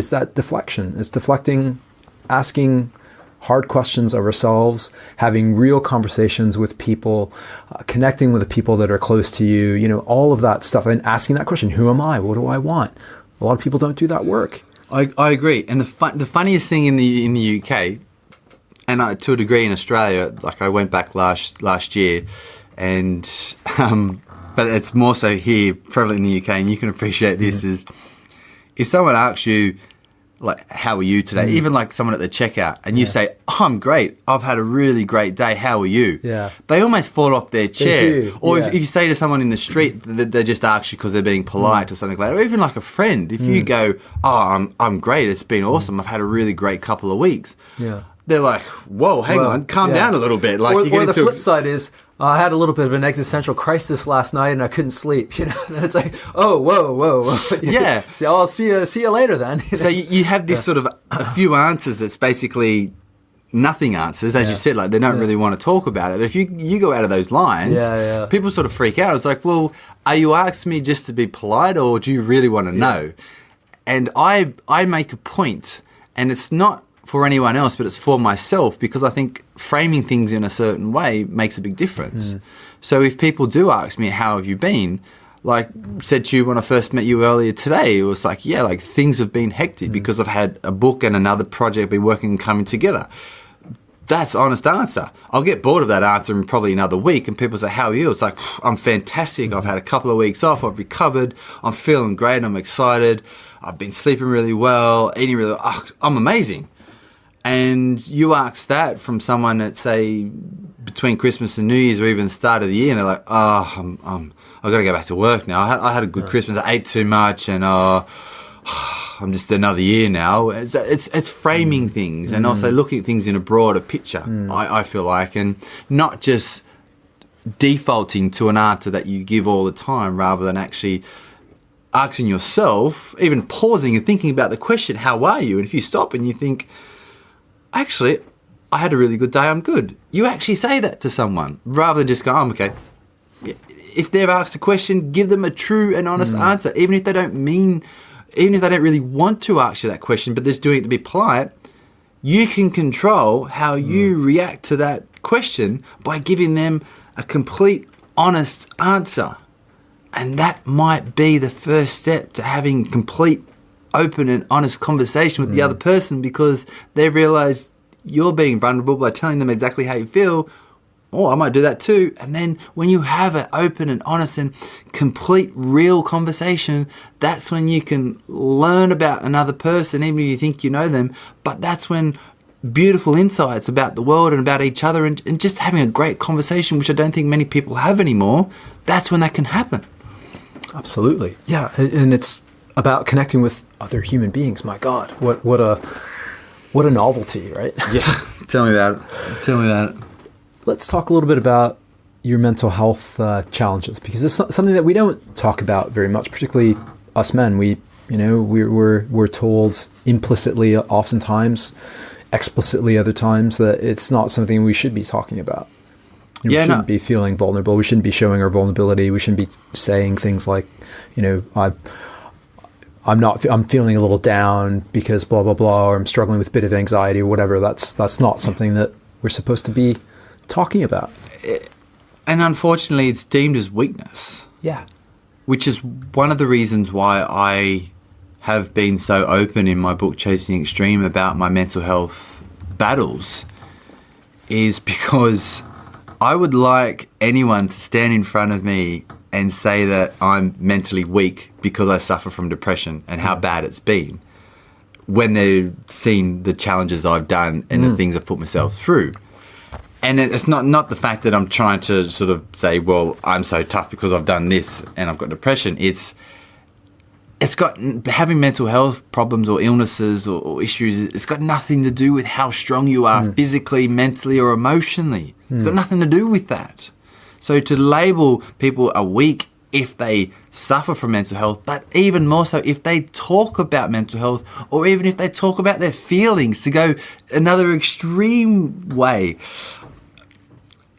that deflection. It's deflecting, asking hard questions of ourselves, having real conversations with people, connecting with the people that are close to you, all of that stuff, and asking that question, who am I? What do I want? A lot of people don't do that work. I agree. And the funniest thing in the UK, and to a degree in Australia, like I went back last year, and but it's more so here, prevalent in the UK, and you can appreciate this, is if someone asks you, like, how are you today? Even like someone at the checkout, and you say, I'm great, I've had a really great day, how are you? Yeah. They almost fall off their chair. They do. Or if you say to someone in the street, they just ask you because they're being polite or something like that. Or even like a friend, if you go, I'm great, it's been awesome, I've had a really great couple of weeks. Yeah. They're like, whoa, hang on, calm down a little bit. Like, or the flip side is, I had a little bit of an existential crisis last night and I couldn't sleep. And it's like, whoa. Yeah. So I'll see you later then. So you have this sort of a few answers that's basically nothing answers, as you said, like they don't really want to talk about it. But if you go out of those lines, people sort of freak out. It's like, well, are you asking me just to be polite, or do you really want to know? And I make a point, and it's not for anyone else, but it's for myself, because I think framing things in a certain way makes a big difference. So if people do ask me, how have you been? Like said to you when I first met you earlier today, it was like, yeah, like things have been hectic because I've had a book and another project been working and coming together. That's honest answer. I'll get bored of that answer in probably another week and people say, how are you? It's like, I'm fantastic. I've had a couple of weeks off. I've recovered. I'm feeling great. I'm excited. I've been sleeping really well, eating really well. I'm amazing. And you ask that from someone that say between Christmas and New Year's or even the start of the year and they're like, I've got to go back to work now. I had a good Christmas. I ate too much and I'm just another year now. It's framing things and also looking at things in a broader picture, I feel like, and not just defaulting to an answer that you give all the time rather than actually asking yourself, even pausing and thinking about the question, how are you? And if you stop and you think, actually, I had a really good day, I'm good. You actually say that to someone rather than just go, I'm okay. If they've asked a question, give them a true and honest answer, even if they don't really want to ask you that question, but they're just doing it to be polite. You can control how you react to that question by giving them a complete, honest answer. And that might be the first step to having complete, open and honest conversation with the other person because they realize you're being vulnerable by telling them exactly how you feel. Oh, I might do that too. And then when you have an open and honest and complete real conversation, that's when you can learn about another person, even if you think you know them. But that's when beautiful insights about the world and about each other and just having a great conversation, which I don't think many people have anymore, that's when that can happen. Absolutely. Yeah. And it's about connecting with other human beings. My God, what a novelty, right? Yeah. Tell me about it. Let's talk a little bit about your mental health challenges, because it's something that we don't talk about very much, particularly us men. We're told implicitly oftentimes, explicitly other times, that it's not something we should be talking about. We shouldn't be feeling vulnerable. We shouldn't be showing our vulnerability. We shouldn't be saying things like, I'm feeling a little down because blah, blah, blah, or I'm struggling with a bit of anxiety or whatever. That's not something that we're supposed to be talking about. And unfortunately, it's deemed as weakness. Yeah. Which is one of the reasons why I have been so open in my book, Chasing Extreme, about my mental health battles, is because I would like anyone to stand in front of me and say that I'm mentally weak because I suffer from depression and how bad it's been when they've seen the challenges I've done and the things I've put myself through. And it's not the fact that I'm trying to sort of say, well, I'm so tough because I've done this and I've got depression. It's got, having mental health problems or illnesses or issues, it's got nothing to do with how strong you are physically, mentally or emotionally. It's got nothing to do with that. So to label people a weak if they suffer from mental health, but even more so if they talk about mental health or even if they talk about their feelings, to go another extreme way,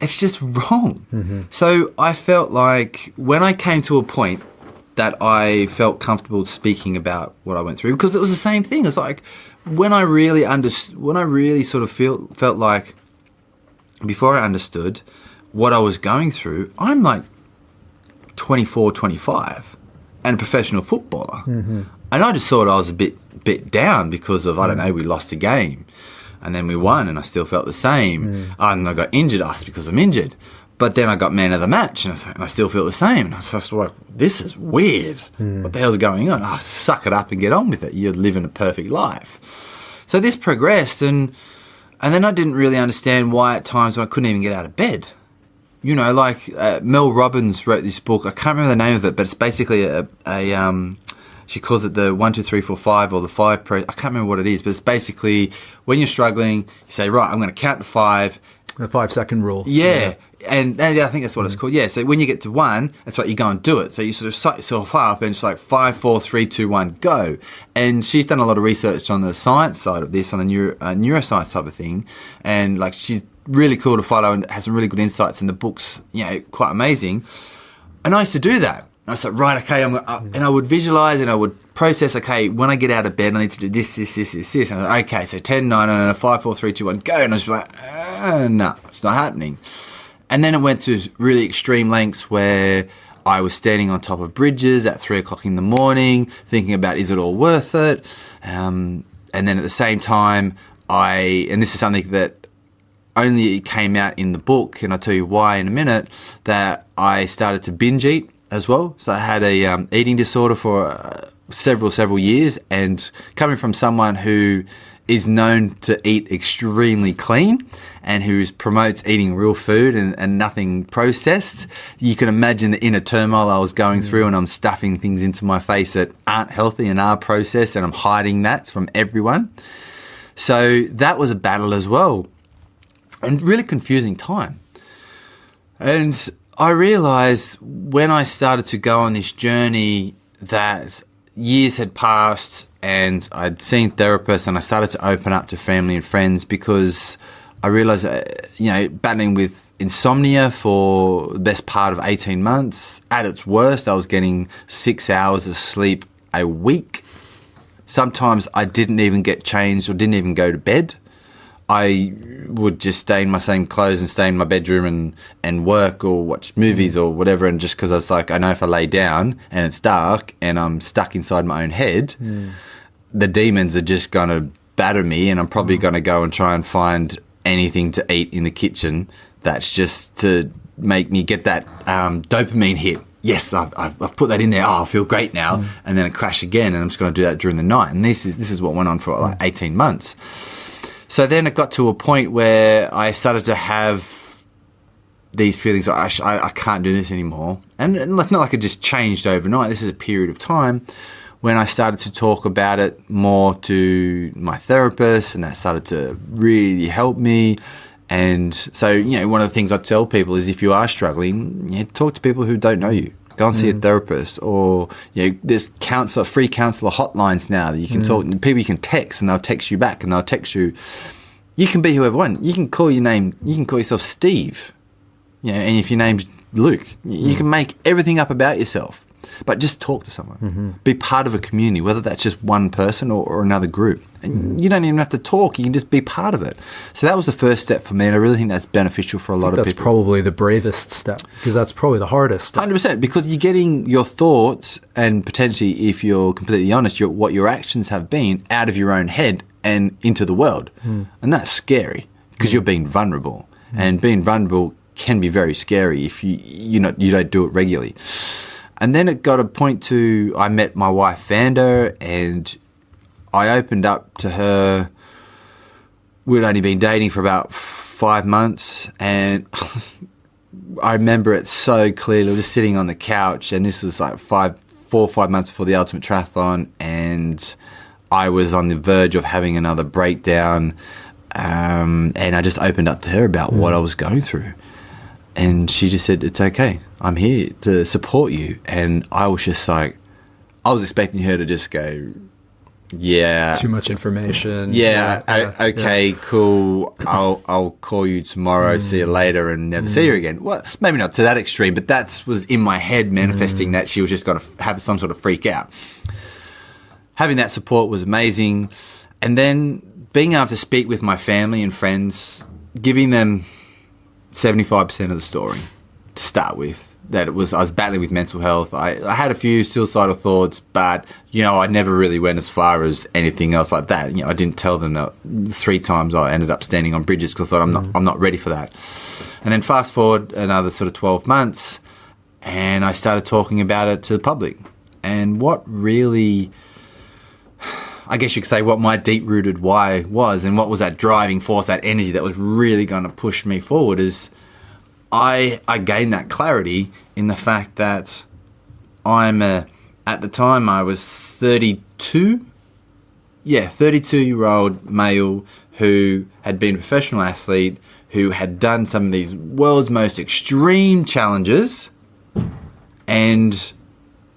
it's just wrong. So I felt like when I came to a point that I felt comfortable speaking about what I went through, because it was the same thing. It's like when I really sort of felt like, before I understood what I was going through, I'm like 24, 25 and a professional footballer. And I just thought I was a bit down because of, I don't know, we lost a game and then we won and I still felt the same. And I got injured, because I'm injured. But then I got man of the match and I still feel the same. And I was just like, this is weird. What the hell's going on? Oh, suck it up and get on with it. You're living a perfect life. So this progressed and then I didn't really understand why at times when I couldn't even get out of bed. Mel Robbins wrote this book. I can't remember the name of it, but it's basically she calls it the 1, 2, 3, 4, 5 or the 5. I can't remember what it is, but it's basically when you're struggling, you say, right, I'm going to count to 5. The 5-second rule. Yeah. And I think that's what it's called. Yeah. So when you get to 1, that's right, you go and do it. So you sort of set yourself up and it's like 5, 4, 3, 2, 1, go. And she's done a lot of research on the science side of this, on the neuroscience type of thing. And like she's really cool to follow and has some really good insights in the books, quite amazing. And I used to do that. I was like, right, okay, and I would visualize and I would process, okay, when I get out of bed, I need to do this. And I was like, okay, so 10, 9, 5, 4, 3, 2, 1, go. And I was like, no, it's not happening. And then it went to really extreme lengths where I was standing on top of bridges at 3 o'clock in the morning, thinking about, is it all worth it? And then at the same time, and this is something that only came out in the book, and I'll tell you why in a minute, that I started to binge eat as well. So I had a eating disorder for several years, and coming from someone who is known to eat extremely clean and who promotes eating real food and nothing processed, you can imagine the inner turmoil I was going through, and I'm stuffing things into my face that aren't healthy and are processed, and I'm hiding that from everyone. So that was a battle as well, and really confusing time. And I realized when I started to go on this journey that years had passed and I'd seen therapists, and I started to open up to family and friends because I realized, battling with insomnia for the best part of 18 months. At its worst, I was getting 6 hours of sleep a week. Sometimes I didn't even get changed or didn't even go to bed. I would just stay in my same clothes and stay in my bedroom and work or watch movies or whatever. And just because I was like, I know if I lay down and it's dark and I'm stuck inside my own head, the demons are just going to batter me, and I'm probably going to go and try and find anything to eat in the kitchen that's just to make me get that dopamine hit. Yes, I've put that in there. Oh, I feel great now. And then I crash again, and I'm just going to do that during the night. And this is what went on for like 18 months. So then it got to a point where I started to have these feelings, I can't do this anymore. And it's not like it just changed overnight. This is a period of time when I started to talk about it more to my therapist, and that started to really help me. And so, one of the things I tell people is if you are struggling, talk to people who don't know you. Go and see a therapist, or there's free counsellor hotlines now that you can talk. People you can text, and they'll text you back, and they'll text you. You can be whoever you want. You can call your name. You can call yourself Steve, and if your name's Luke, you can make everything up about yourself. But just talk to someone. Be part of a community, whether that's just one person or another group. And you don't even have to talk. You can just be part of it. So that was the first step for me, and I really think that's beneficial for a lot of people. That's probably the bravest step, because that's probably the hardest. 100%, because you're getting your thoughts and potentially, if you're completely honest, what your actions have been out of your own head and into the world. And that's scary because you're being vulnerable. And being vulnerable can be very scary if you don't do it regularly. And then it got a point to, I met my wife Vanda, and I opened up to her. We'd only been dating for about 5 months, and I remember it so clearly. We were just sitting on the couch, and this was like 4 or 5 months before the Ultimate Triathlon, and I was on the verge of having another breakdown, and I just opened up to her about what I was going through. And she just said, it's okay. I'm here to support you. And I was just like, I was expecting her to just go, yeah. Too much information. Okay, cool. I'll call you tomorrow, see you later, and never see her again. Well, maybe not to that extreme, but that was in my head manifesting that she was just going to have some sort of freak out. Having that support was amazing. And then being able to speak with my family and friends, giving them 75% of the story to start with. That I was battling with mental health. I had a few suicidal thoughts, but I never really went as far as anything else like that. I didn't tell them that 3 times I ended up standing on bridges because I thought I'm not ready for that. And then fast forward another sort of 12 months, and I started talking about it to the public. And what really, I guess you could say, what my deep-rooted why was, and what was that driving force, that energy that was really going to push me forward, is I gained that clarity in the fact that at the time I was 32. 32-year-old male who had been a professional athlete, who had done some of these world's most extreme challenges, and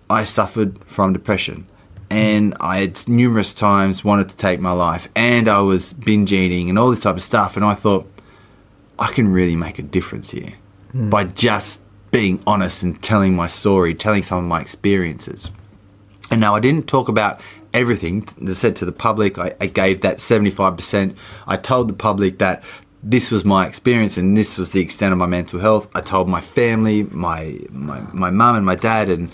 I suffered from depression. And I had numerous times wanted to take my life, and I was binge eating and all this type of stuff. And I thought, I can really make a difference here by just being honest and telling my story, telling some of my experiences. And now I didn't talk about everything. As I said to the public, I gave that 75%. I told the public that this was my experience and this was the extent of my mental health. I told my family, my mum and my dad and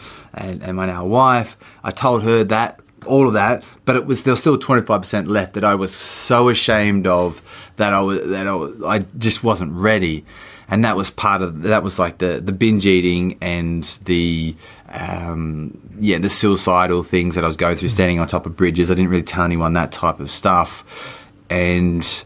my now wife. I told her that, all of that, but there was still 25% left that I was so ashamed of, that I just wasn't ready. And that was like the binge eating and the suicidal things that I was going through, standing on top of bridges. I didn't really tell anyone that type of stuff. And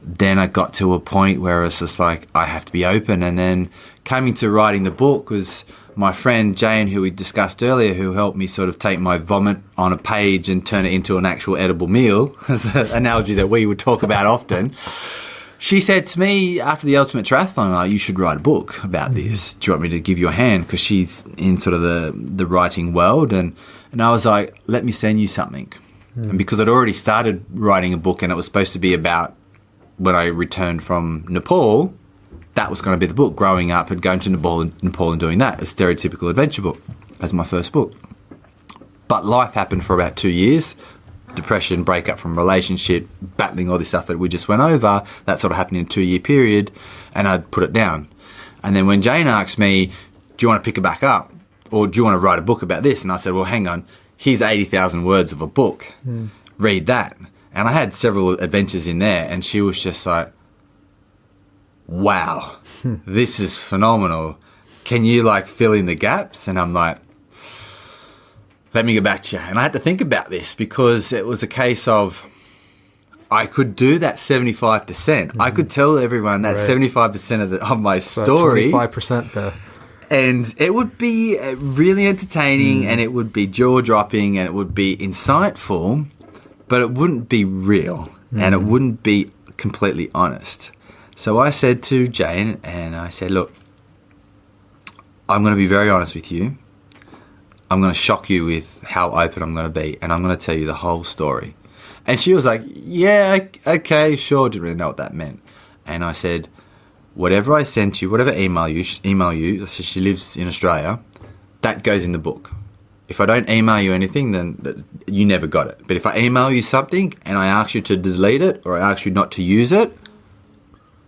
then I got to a point where it's just like, I have to be open. And then coming to writing the book was my friend Jane, who we discussed earlier, who helped me sort of take my vomit on a page and turn it into an actual edible meal. It's an analogy that we would talk about often. She said to me after the Ultimate Triathlon, you should write a book about this. Do you want me to give you a hand? Because she's in sort of the writing world. And I was like, let me send you something. And because I'd already started writing a book and it was supposed to be about when I returned from Nepal, that was going to be the book, growing up and going to Nepal and doing that, a stereotypical adventure book as my first book. But life happened for about 2 years. Depression, breakup from relationship, battling all this stuff that we just went over. That sort of happened in a 2-year period, and I'd put it down. And then when Jane asked me, do you want to pick it back up? Or do you want to write a book about this? And I said, well, hang on, here's 80,000 words of a book. Read that. And I had several adventures in there, and she was just like, wow, this is phenomenal. Can you like fill in the gaps? And I'm like, let me get back to you. And I had to think about this because it was a case of I could do that 75%. I could tell everyone that 75% of my story. 25% there. And it would be really entertaining and it would be jaw-dropping and it would be insightful, but it wouldn't be real and it wouldn't be completely honest. So I said to Jane, and I said, look, I'm going to be very honest with you. I'm going to shock you with how open I'm going to be, and I'm going to tell you the whole story. And she was like, yeah, okay, sure. Didn't really know what that meant. And I said, whatever I sent you, whatever email you, so she lives in Australia, that goes in the book. If I don't email you anything, then you never got it. But if I email you something and I ask you to delete it or I ask you not to use it,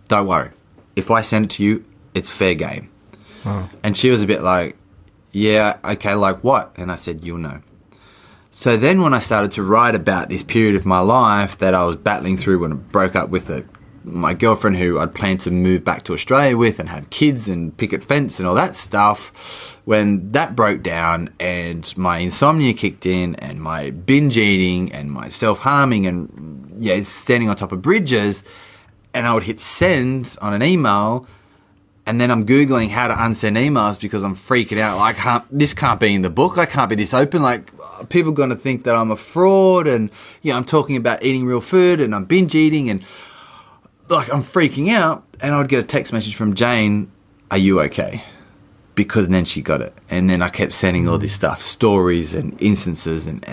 don't worry. If I send it to you, it's fair game. Wow. And she was a bit like, yeah, okay, like what? And I said, you'll know. So then when I started to write about this period of my life that I was battling through when I broke up with my girlfriend who I'd planned to move back to Australia with and have kids and picket fence and all that stuff, when that broke down and my insomnia kicked in and my binge eating and my self-harming and standing on top of bridges, and I would hit send on an email, and then I'm Googling how to unsend emails because I'm freaking out. Like, this can't be in the book. I can't be this open. Like, people are going to think that I'm a fraud and, I'm talking about eating real food and I'm binge eating and, like, I'm freaking out. And I would get a text message from Jane, are you okay? Because then she got it. And then I kept sending all this stuff, stories and instances and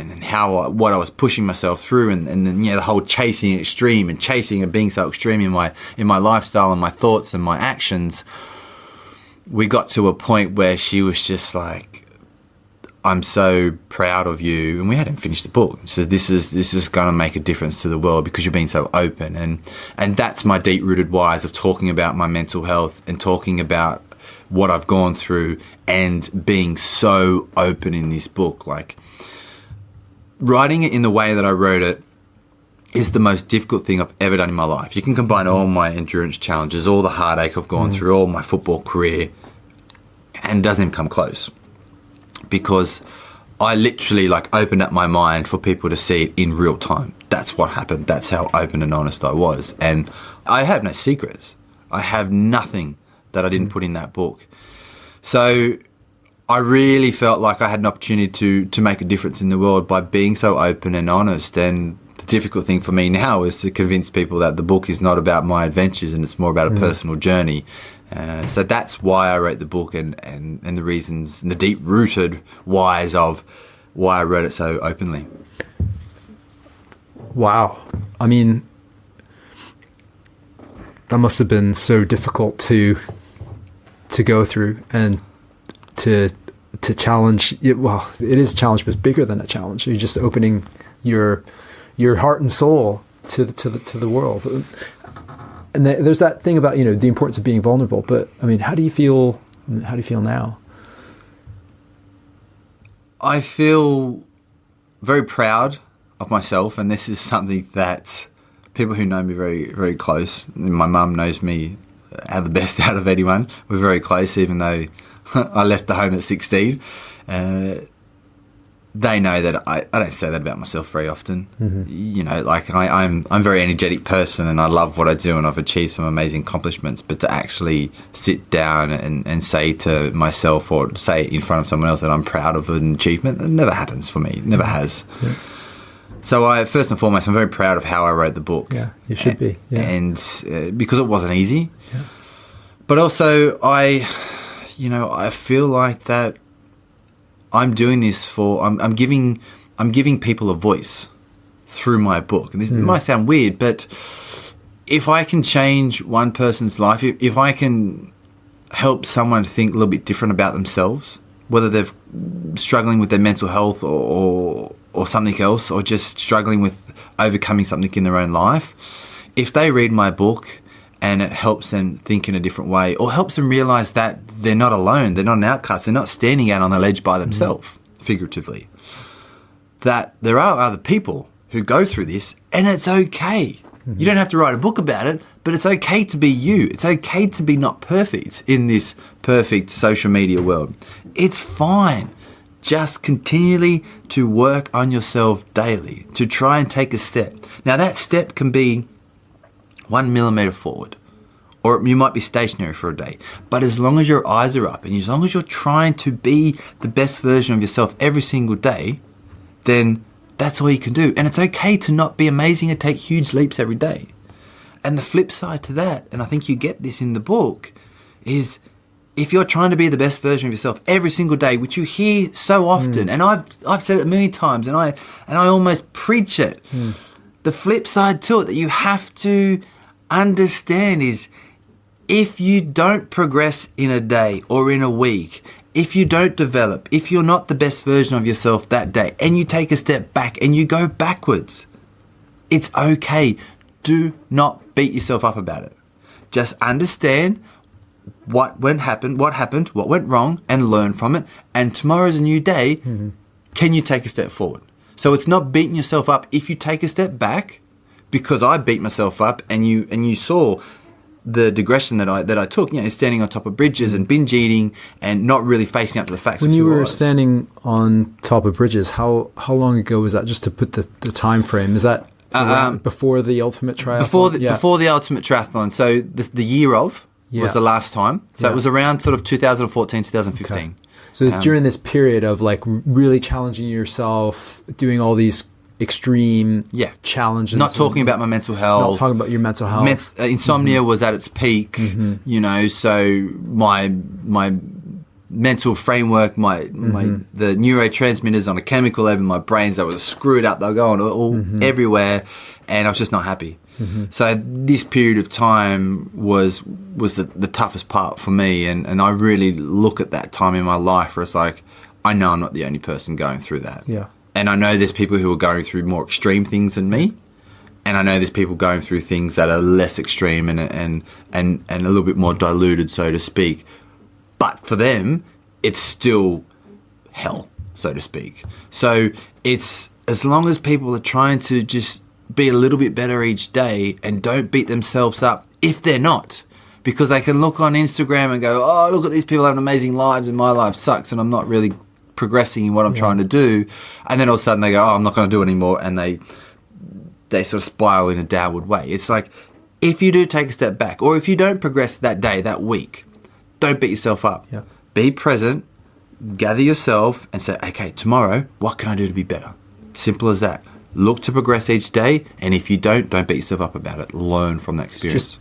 what I was pushing myself through and then, the whole chasing extreme and chasing and being so extreme in my lifestyle and my thoughts and my actions. We got to a point where she was just like, I'm so proud of you. And we hadn't finished the book. She said, this is going to make a difference to the world because you're being so open. And that's my deep-rooted whys of talking about my mental health and talking about what I've gone through and being so open in this book. Like, writing it in the way that I wrote it is the most difficult thing I've ever done in my life. You can combine all my endurance challenges, all the heartache I've gone through, all my football career, and it doesn't even come close. Because I literally opened up my mind for people to see it in real time. That's what happened. That's how open and honest I was. And I have no secrets. I have nothing that I didn't put in that book. So I really felt like I had an opportunity to make a difference in the world by being so open and honest. And the difficult thing for me now is to convince people that the book is not about my adventures and it's more about a personal journey. So that's why I wrote the book and the reasons and the deep-rooted whys of why I wrote it so openly. Wow. I mean, that must have been so difficult to go through and to challenge. Well, it is a challenge, but it's bigger than a challenge. You're just opening your heart and soul to the world. And there's that thing about, the importance of being vulnerable. But I mean, how do you feel now? I feel very proud of myself, and this is something that people who know me very, very close, my mum knows me the best out of anyone. We're very close, even though I left the home at 16. They know that I don't say that about myself very often. I'm a very energetic person, and I love what I do, and I've achieved some amazing accomplishments. But to actually sit down and say to myself, or say in front of someone else, that I'm proud of an achievement, it never happens for me. It never has. Yeah. So first and foremost, I'm very proud of how I wrote the book. Yeah, you should be. Yeah. And because it wasn't easy. Yeah. But also, I feel like that I'm doing this for, I'm giving people a voice through my book. And this might sound weird, but if I can change one person's life, if I can help someone think a little bit different about themselves, whether they're struggling with their mental health or something else, or just struggling with overcoming something in their own life, if they read my book and it helps them think in a different way, or helps them realize that they're not alone, they're not an outcast, they're not standing out on the ledge by themselves, figuratively, that there are other people who go through this, and it's okay. You don't have to write a book about it, but it's okay to be you. It's okay to be not perfect in this perfect social media world. It's fine. Just continually to work on yourself daily, to try and take a step. Now, that step can be 1 millimeter forward, or you might be stationary for a day. But as long as your eyes are up, and as long as you're trying to be the best version of yourself every single day, then that's all you can do. And it's okay to not be amazing and take huge leaps every day. And the flip side to that, and I think you get this in the book, is if you're trying to be the best version of yourself every single day, which you hear so often, and I've said it a million times, and I almost preach it. The flip side to it that you have to understand is, if you don't progress in a day or in a week, if you don't develop, if you're not the best version of yourself that day, and you take a step back and you go backwards, it's okay. Do not beat yourself up about it. Just understand what happened, what went wrong, and learn from it. And tomorrow's a new day. Can you take a step forward? So it's not beating yourself up if you take a step back, because I beat myself up, and you saw the digression that I took, standing on top of bridges and binge eating and not really facing up to the facts. When you were standing on top of bridges, how long ago was that? Just to put the time frame, is that before the ultimate triathlon? Before the ultimate triathlon. So the year of was the last time. So it was around sort of 2014, 2015. Okay. So it's during this period of like really challenging yourself, doing all these extreme challenges. Not talking about my mental health. Not talking about your mental health. Insomnia was at its peak, so my mental framework, the neurotransmitters on a chemical level in my brains that were screwed up, they were going all everywhere, and I was just not happy. So this period of time was the toughest part for me, and I really look at that time in my life where it's like, I know I'm not the only person going through that. Yeah. And I know there's people who are going through more extreme things than me. And I know there's people going through things that are less extreme and a little bit more diluted, so to speak. But for them, it's still hell, so to speak. So it's, as long as people are trying to just be a little bit better each day and don't beat themselves up if they're not. Because they can look on Instagram and go, oh, look at these people having amazing lives and my life sucks and I'm not really progressing in what I'm trying to do, and then all of a sudden they go, oh, I'm not going to do it anymore, and they sort of spiral in a downward way. It's like, if you do take a step back, or if you don't progress that day, that week, don't beat yourself up. Yeah. Be present, gather yourself, and say, okay, tomorrow, what can I do to be better? Simple as that. Look to progress each day, and if you don't beat yourself up about it. Learn from that experience. Just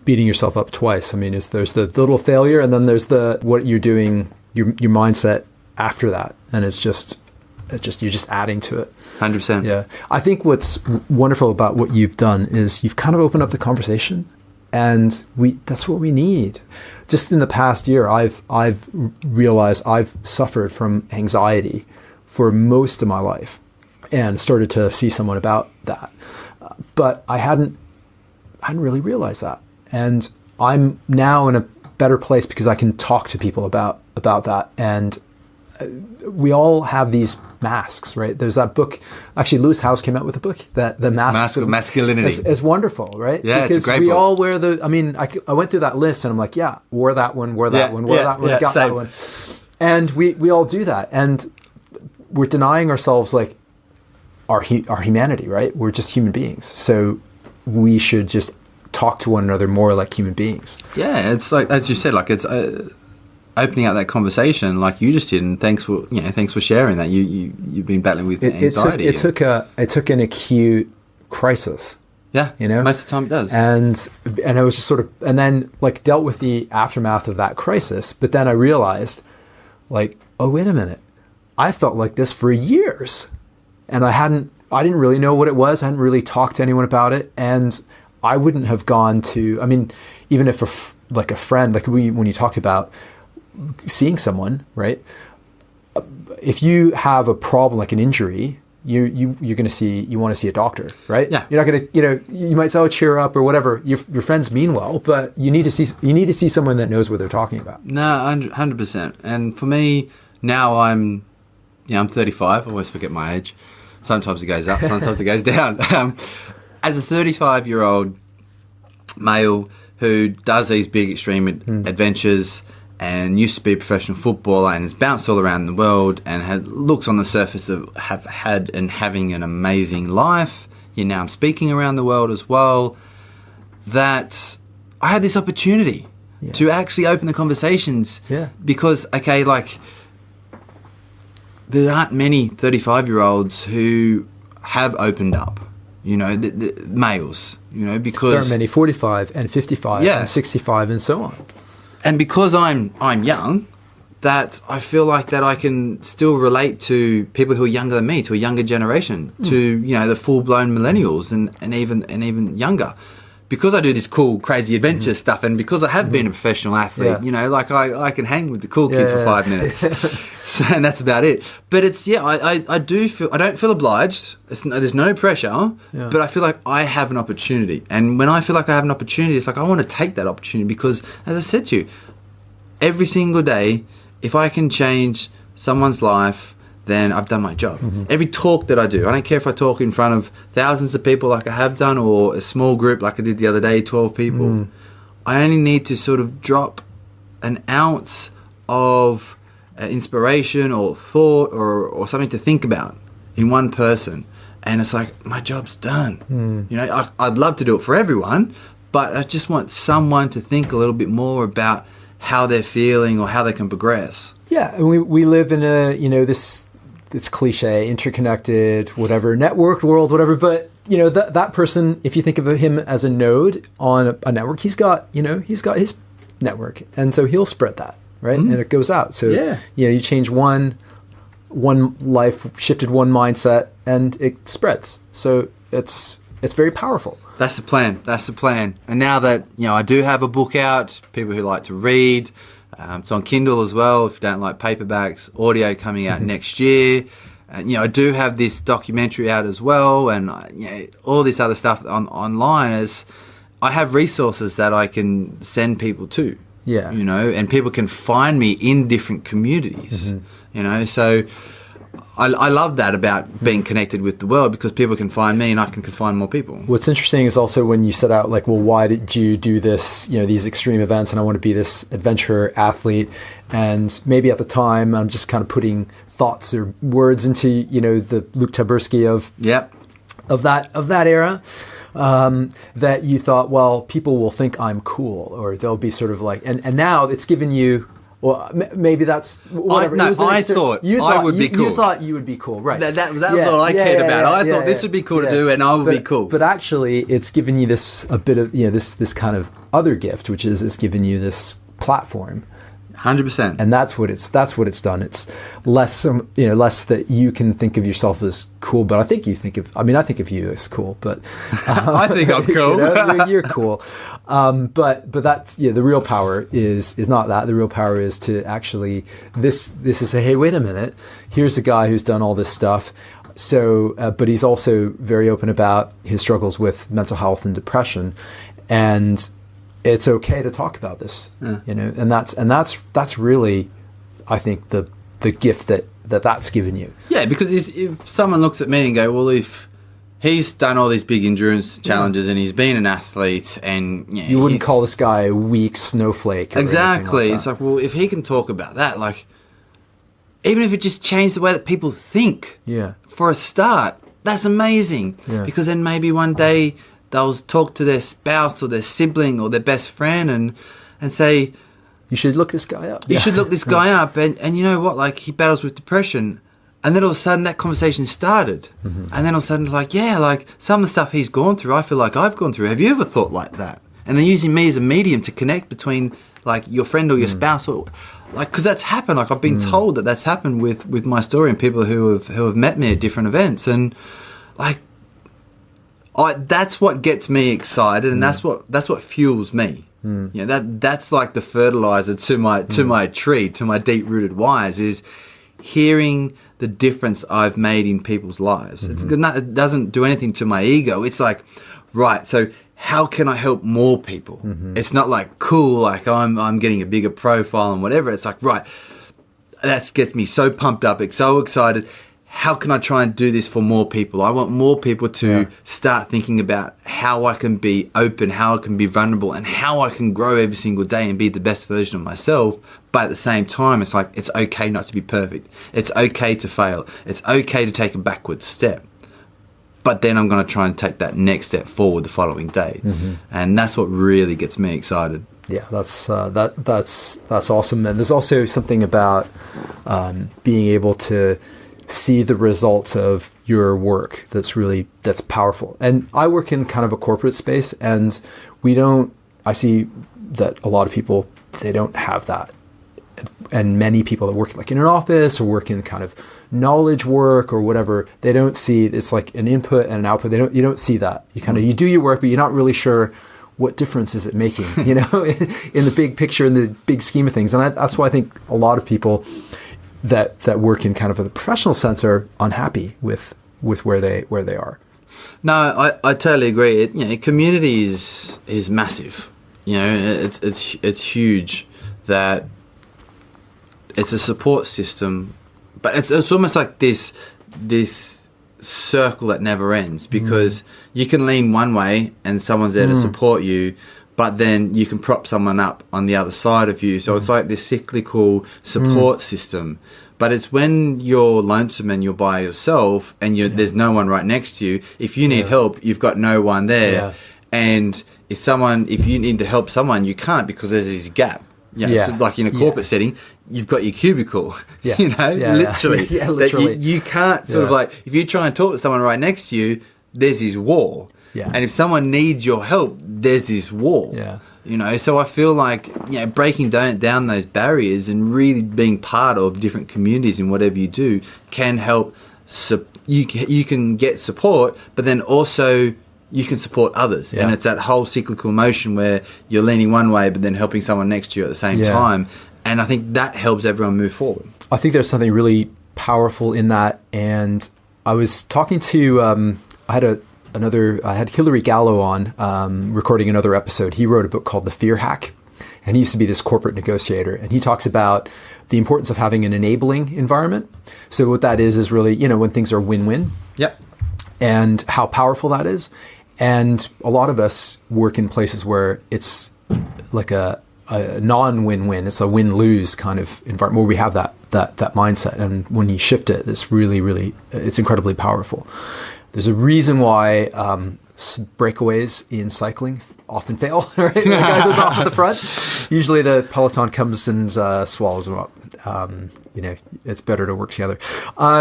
beating yourself up twice. I mean, there's the little failure, and then there's what you're doing, your mindset after that, and it's just you're just adding to it. 100%. Yeah, I think what's wonderful about what you've done is you've kind of opened up the conversation, and that's what we need. Just in the past year, I've realized I've suffered from anxiety for most of my life, and started to see someone about that, but I hadn't hadn't really realized that. And I'm now in a better place because I can talk to people about that. And we all have these masks, right? There's that book. Actually, Lewis Howes came out with a book, that the Mask of Masculinity. Is wonderful, right? Yeah, because it's a great we book. all wear I went through that list and I'm like, yeah, wore that one, got same. that one. And we all do that. And we're denying ourselves like our humanity, right? We're just human beings. So we should just talk to one another more like human beings. Yeah, it's like, as you said, like it's opening up that conversation like you just did, and thanks for sharing that. You've been battling with anxiety. It took an acute crisis. Yeah, most of the time it does. And I was just sort of, and then like dealt with the aftermath of that crisis. But then I realized, like, oh, wait a minute, I felt like this for years, and I didn't really know what it was. I hadn't really talked to anyone about it, and I wouldn't have gone to. I mean, even if a friend, like when you talked about seeing someone, right? If you have a problem like an injury, you're going to you want to see a doctor, right? Yeah. You're not going to, you might say, oh, cheer up or whatever. Your friends mean well, but you need to see someone that knows what they're talking about. No, 100%. And for me now, I'm 35. I always forget my age. Sometimes it goes up, sometimes it goes down. As a 35-year-old male who does these big extreme adventures and used to be a professional footballer and has bounced all around the world and looks on the surface of having an amazing life. Now I'm speaking around the world as well. That I had this opportunity to actually open the conversations. Yeah. Because, okay, like there aren't many 35-year-olds who have opened up. The males. Because there are many 45 and 55 and 65 and so on. And because I'm young, that I feel like that I can still relate to people who are younger than me, to a younger generation, to the full-blown millennials and even younger, because I do this cool, crazy adventure stuff, and because I have been a professional athlete. Like I can hang with the cool kids for 5 minutes, and that's about it. But it's I don't feel obliged. There's no pressure, but I feel like I have an opportunity, and when I feel like I have an opportunity, it's like I want to take that opportunity because, as I said to you, every single day, if I can change someone's life, then I've done my job. Every talk that I do, I don't care if I talk in front of thousands of people like I have done, or a small group like I did the other day, 12 people. I only need to sort of drop an ounce of inspiration or thought or something to think about in one person, and it's like my job's done. I'd love to do it for everyone, but I just want someone to think a little bit more about how they're feeling or how they can progress. Yeah, we live in a it's cliche, interconnected, whatever, networked world, whatever. But that person, if you think of him as a node on a network, he's got his network, and so he'll spread that, right? And it goes out. So you change one life, shifted one mindset, and it spreads. So it's very powerful. That's the plan. And now that I do have a book out, people who like to read. It's on Kindle as well, if you don't like paperbacks. Audio coming out next year. I do have this documentary out as well, and all this other stuff online. As I have resources that I can send people to. Yeah. And people can find me in different communities. So I love that about being connected with the world, because people can find me and I can find more people. What's interesting is also when you set out like, well, why did you do this, these extreme events, and I want to be this adventure athlete, and maybe at the time I'm just kind of putting thoughts or words into, the Luke Tyburski of that era, that you thought, well, people will think I'm cool, or they'll be sort of like, and now it's given you, well, maybe that's whatever. I thought I would be cool. You thought you would be cool, right? That was all I cared about. I thought this would be cool to do, and I would be cool. But actually, it's given you a bit of this kind of other gift, which is it's given you this platform. 100%. And that's what it's done. It's less that you can think of yourself as cool, but I think you think of you as cool, but I think I'm cool. You're cool. But that's the real power is not that. The real power is to actually this is say, hey, wait a minute. Here's a guy who's done all this stuff. So, but he's also very open about his struggles with mental health and depression. and it's okay to talk about this, and that's really, I think, the gift that's given you. Yeah, because if someone looks at me and go, well, if he's done all these big endurance challenges and he's been an athlete, and you wouldn't call this guy a weak snowflake. Or exactly. like it's like, well, if he can talk about that, like, even if it just changed the way that people think, for a start, that's amazing. Yeah. Because then maybe one day they'll talk to their spouse or their sibling or their best friend and say, you should look this guy up. You should look this guy up. And you know what? Like, he battles with depression. And then all of a sudden that conversation started. Mm-hmm. And then all of a sudden, like, yeah, like, some of the stuff he's gone through, I feel like I've gone through. Have you ever thought like that? And they're using me as a medium to connect between, like, your friend or your spouse, or, like, because that's happened. Like, I've been told that that's happened with my story and people who have met me at different events. And, like, that's what gets me excited, and that's what fuels me. You know, that's like the fertilizer to my tree, to my deep-rooted whys, is hearing the difference I've made in people's lives. It doesn't do anything to my ego. It's like, right, so how can I help more people? It's not like, cool, like I'm getting a bigger profile and whatever. It's like, right, that gets me so pumped up, so excited. How can I try and do this for more people? I want more people to start thinking about how I can be open, how I can be vulnerable, and how I can grow every single day and be the best version of myself. But at the same time, it's like, it's okay not to be perfect. It's okay to fail. It's okay to take a backwards step. But then I'm going to try and take that next step forward the following day. And that's what really gets me excited. Yeah, that's awesome. And there's also something about being able to see the results of your work that's powerful. And I work in kind of a corporate space, and I see that a lot of people, they don't have that. And many people that work like in an office or work in kind of knowledge work or whatever, they don't see, it's like an input and an output. You don't see that. You do your work, but you're not really sure what difference is it making, in the big picture, in the big scheme of things. And that's why I think a lot of people that work in kind of a professional sense are unhappy with where they are. No, I totally agree. Community is massive. It's huge. That it's a support system, but it's almost like this circle that never ends, because you can lean one way and someone's there to support you, but then you can prop someone up on the other side of you. So it's like this cyclical support system. But it's when you're lonesome and you're by yourself and there's no one right next to you. If you need help, you've got no one there. Yeah. And if you need to help someone, you can't, because there's this gap. So like in a corporate setting, you've got your cubicle, literally. Literally. You can't sort of like, if you try and talk to someone right next to you, there's this wall. Yeah. And if someone needs your help, there's this wall. Yeah. So I feel like, breaking down those barriers and really being part of different communities in whatever you do can help. You can get support, but then also you can support others. Yeah. And it's that whole cyclical motion where you're leaning one way, but then helping someone next to you at the same time. And I think that helps everyone move forward. I think there's something really powerful in that. And I was talking to, I had Hilary Gallo on, recording another episode. He wrote a book called The Fear Hack, and he used to be this corporate negotiator. And he talks about the importance of having an enabling environment. So what that is really, when things are win-win. Yep. And how powerful that is. And a lot of us work in places where it's like a non-win-win. It's a win-lose kind of environment where we have that mindset. And when you shift it, it's really, it's incredibly powerful. There's a reason why breakaways in cycling often fail, right? The guy goes off at the front. Usually the peloton comes and swallows them up. It's better to work together.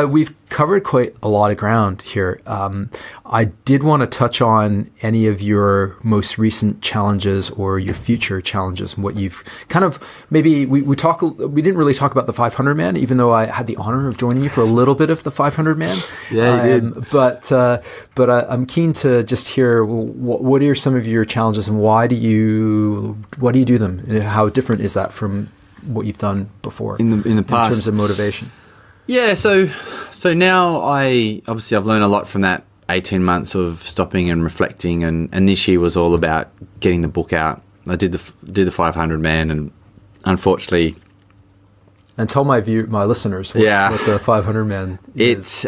We've covered quite a lot of ground here. I did want to touch on any of your most recent challenges or your future challenges and what you've kind of, maybe we didn't really talk about the 500 man, even though I had the honor of joining you for a little bit of the 500 man. Yeah, you did. But I'm keen to just hear what are some of your challenges and why do you do them? And how different is that from what you've done before in the past in terms of motivation? Yeah, so now I've learned a lot from that 18 months of stopping and reflecting, and this year was all about getting the book out. I did the 500 man, and unfortunately, and tell my listeners what the 500 man is.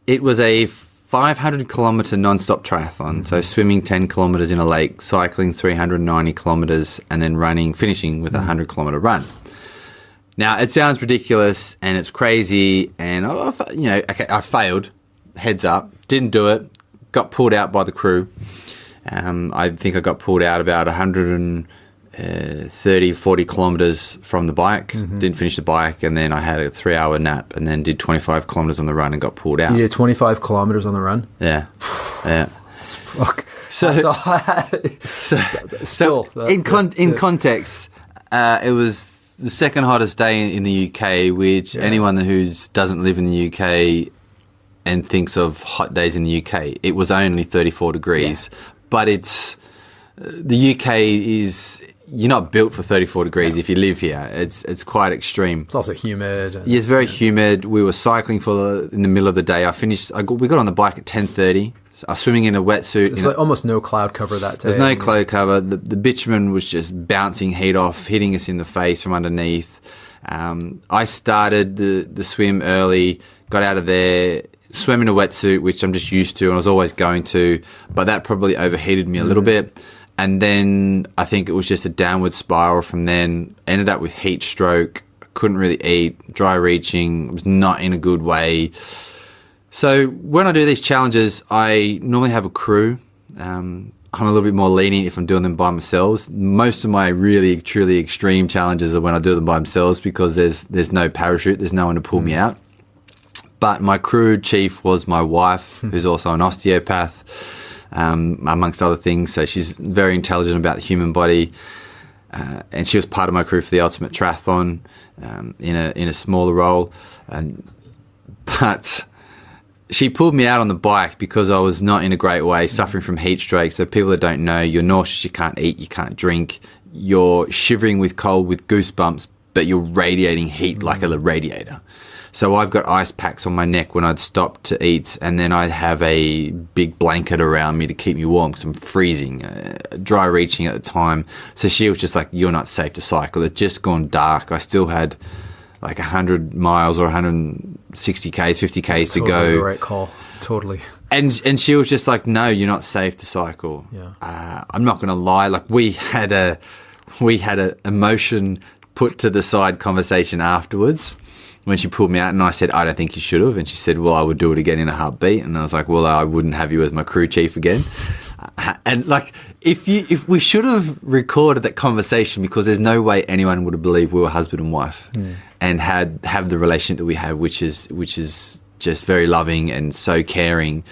It was a 500 kilometer non-stop triathlon. So swimming 10 kilometers in a lake, cycling 390 kilometers, and then finishing with a 100 kilometer run. Now, it sounds ridiculous and it's crazy, and I failed. Heads up, didn't do it. Got pulled out by the crew. I think I got pulled out about 40 kilometers from the bike. Didn't finish the bike, and then I had a 3-hour nap, and then did 25 kilometers on the run and got pulled out. You did 25 kilometers on the run? Yeah. Yeah. In context, it was the second hottest day in the UK, which anyone who doesn't live in the UK and thinks of hot days in the UK, it was only 34 degrees. Yeah. But the UK is, you're not built for 34 degrees if you live here. It's quite extreme. It's also humid. Yeah, it's very humid. We were cycling in the middle of the day. We got on the bike at 10:30. So I was swimming in a wetsuit. There's almost no cloud cover that day. There's no cloud cover. The bitumen was just bouncing heat off, hitting us in the face from underneath. I started the swim early, got out of there, swam in a wetsuit, which I'm just used to and I was always going to, but that probably overheated me a little bit. And then I think it was just a downward spiral from then. Ended up with heat stroke, couldn't really eat, dry reaching, was not in a good way. So when I do these challenges, I normally have a crew. I'm a little bit more lenient if I'm doing them by myself. Most of my really, truly extreme challenges are when I do them by themselves because there's no parachute, there's no one to pull me out. But my crew chief was my wife, who's also an osteopath, amongst other things. So she's very intelligent about the human body. And she was part of my crew for the Ultimate Triathlon in a smaller role. But she pulled me out on the bike because I was not in a great way, suffering from heat stroke. So people that don't know, you're nauseous, you can't eat, you can't drink. You're shivering with cold with goosebumps, but you're radiating heat like a radiator. So I've got ice packs on my neck when I'd stop to eat, and then I'd have a big blanket around me to keep me warm because I'm freezing, dry reaching at the time. So she was just like, you're not safe to cycle. It'd just gone dark. I still had like 100 miles or 160 Ks, 50 Ks to go. The right call. Totally. And she was just like, no, you're not safe to cycle. Yeah. I'm not going to lie. Like we had a emotion put to the side conversation afterwards when she pulled me out, and I said, I don't think you should have. And she said, well, I would do it again in a heartbeat. And I was like, well, I wouldn't have you as my crew chief again. And like, if we should have recorded that conversation, because there's no way anyone would have believed we were husband and wife and have the relationship that we have, which is just very loving and so caring.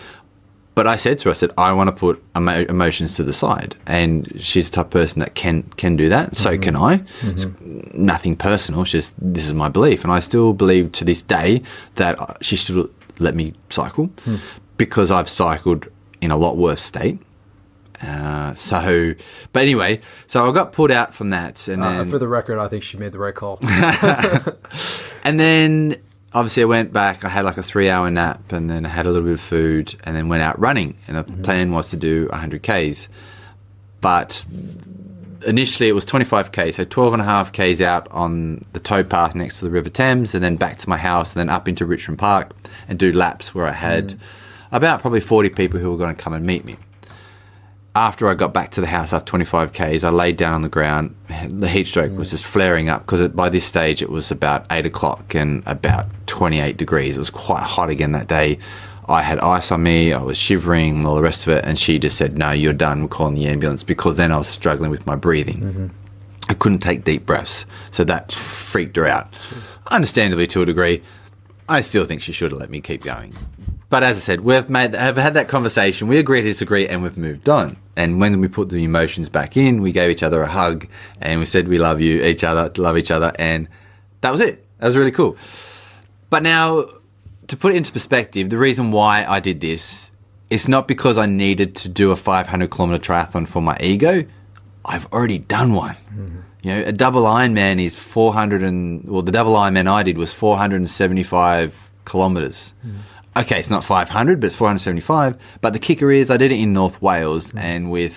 But I said to her, I want to put emotions to the side. And she's the type of person that can do that. So can I. It's nothing personal. It's just, this is my belief. And I still believe to this day that she should let me cycle because I've cycled in a lot worse state. But anyway, so I got pulled out from that. And then, for the record, I think she made the right call. And then obviously I went back, I had like a 3-hour nap, and then I had a little bit of food, and then went out running. And the plan was to do 100 Ks. But initially it was 25 Ks, so 12.5 Ks out on the towpath next to the River Thames, and then back to my house, and then up into Richmond Park and do laps where I had about probably 40 people who were going to come and meet me. After I got back to the house after 25 Ks, I laid down on the ground. The heat stroke was just flaring up because by this stage it was about 8 o'clock and about 28 degrees. It was quite hot again that day. I had ice on me, I was shivering and all the rest of it, and she just said, no, you're done, we're calling the ambulance, because then I was struggling with my breathing. I couldn't take deep breaths, so that freaked her out. Jeez. Understandably, to a degree. I still think she should have let me keep going. But as I said, have had that conversation, we agree to disagree, and we've moved on. And when we put the emotions back in, we gave each other a hug, and we said we love each other, and that was it. That was really cool. But now, to put it into perspective, the reason why I did this, it's not because I needed to do a 500-kilometer triathlon for my ego. I've already done one. You know, a double Ironman is the double Ironman I did was 475 kilometers. Okay, it's not 500, but it's 475. But the kicker is I did it in North Wales and with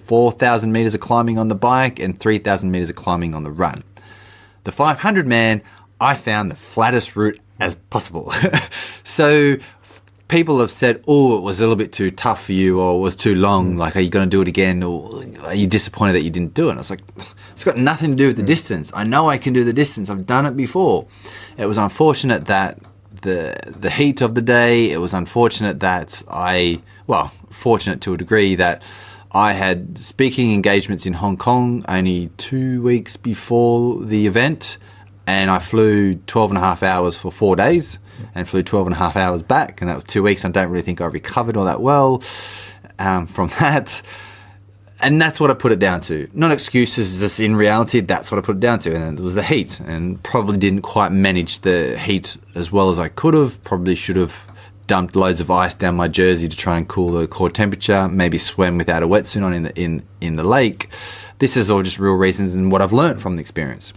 4,000 metres of climbing on the bike and 3,000 metres of climbing on the run. The 500, man, I found the flattest route as possible. So people have said, oh, it was a little bit too tough for you, or it was too long. Like, are you going to do it again? Or are you disappointed that you didn't do it? And I was like, it's got nothing to do with the distance. I know I can do the distance. I've done it before. It was unfortunate that the heat of the day, it was unfortunate that fortunate to a degree that I had speaking engagements in Hong Kong only 2 weeks before the event, and I flew 12 and a half hours for 4 days and flew 12 and a half hours back, and that was 2 weeks. I don't really think I recovered all that well from that. And that's what I put it down to. Not excuses, just in reality, that's what I put it down to. And it was the heat, and probably didn't quite manage the heat as well as I could have. Probably should have dumped loads of ice down my jersey to try and cool the core temperature, maybe swim without a wetsuit on in the lake. This is all just real reasons and what I've learned from the experience.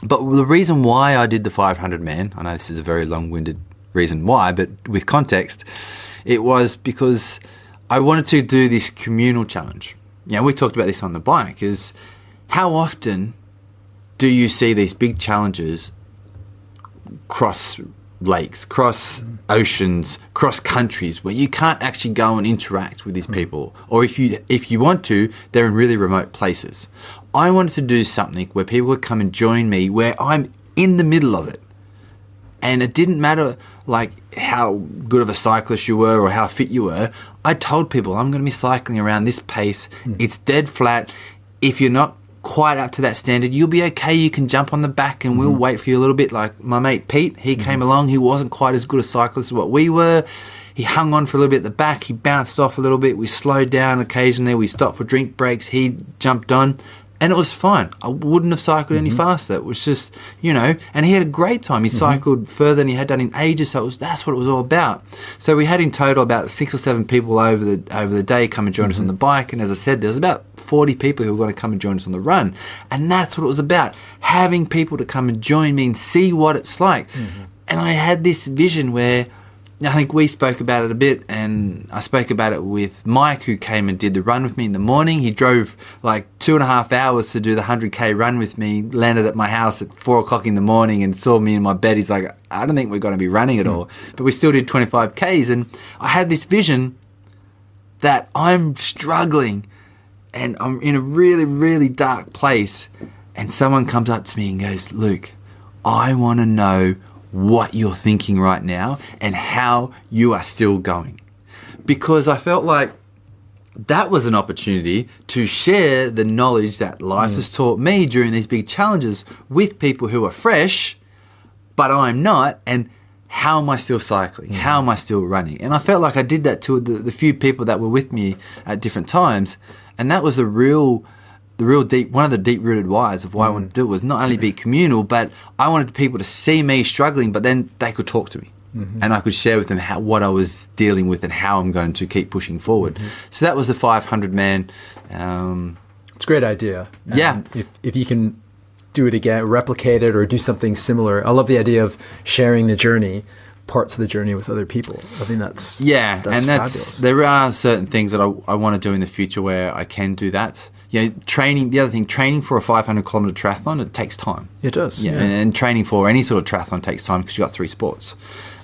But the reason why I did the 500, man, I know this is a very long-winded reason why, but with context, it was because I wanted to do this communal challenge. You know, we talked about this on the bike, is how often do you see these big challenges cross lakes, cross oceans, cross countries, where you can't actually go and interact with these people, or if you want to, they're in really remote places. I wanted to do something where people would come and join me, where I'm in the middle of it, and it didn't matter like how good of a cyclist you were or how fit you were. I told people I'm going to be cycling around this pace. It's dead flat. If you're not quite up to that standard, you'll be okay. You can jump on the back and we'll wait for you a little bit. Like my mate Pete, he came along. He wasn't quite as good a cyclist as what we were. He hung on for a little bit at the back. He bounced off a little bit. We slowed down occasionally. We stopped for drink breaks. He jumped on. And it was fine. I wouldn't have cycled any faster. It was just, and he had a great time. He cycled further than he had done in ages, so that's what it was all about. So we had in total about 6 or 7 people over the day come and join us on the bike, and as I said, there's about 40 people who were going to come and join us on the run. And that's what it was about, having people to come and join me and see what it's like. And I had this vision where, I think we spoke about it a bit, and I spoke about it with Mike, who came and did the run with me in the morning. He drove like 2.5 hours to do the 100K run with me, landed at my house at 4 o'clock in the morning and saw me in my bed. He's like, I don't think we're going to be running at all. But we still did 25Ks, and I had this vision that I'm struggling and I'm in a really, really dark place, and someone comes up to me and goes, Luke, I want to know what you're thinking right now and how you are still going. Because I felt like that was an opportunity to share the knowledge that life has taught me during these big challenges with people who are fresh, but I'm not, and how am I still cycling? How am I still running? And I felt like I did that to the few people that were with me at different times, and that was the real deep, one of the deep-rooted whys of why I wanted to do it was not only be communal, but I wanted people to see me struggling, but then they could talk to me. And I could share with them what I was dealing with and how I'm going to keep pushing forward. So that was the 500, man. It's a great idea. Yeah. If you can do it again, replicate it, or do something similar. I love the idea of sharing the journey, parts of the journey with other people. I think that's fabulous. There are certain things that I want to do in the future where I can do that. Training for a 500-kilometer triathlon, it takes time. It does. Yeah. And training for any sort of triathlon takes time because you've got 3 sports.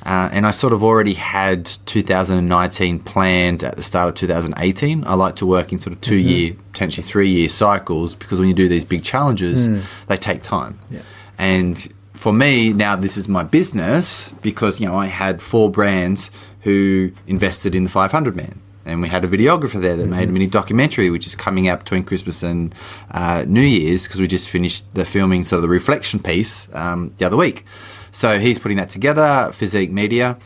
And I sort of already had 2019 planned at the start of 2018. I like to work in sort of 2-year, potentially 3-year cycles, because when you do these big challenges, they take time. Yeah. And for me, now this is my business because, I had 4 brands who invested in the 500 man. And we had a videographer there that made a mini documentary, which is coming out between Christmas and New Year's, because we just finished the filming, the reflection piece the other week. So he's putting that together, Physique Media,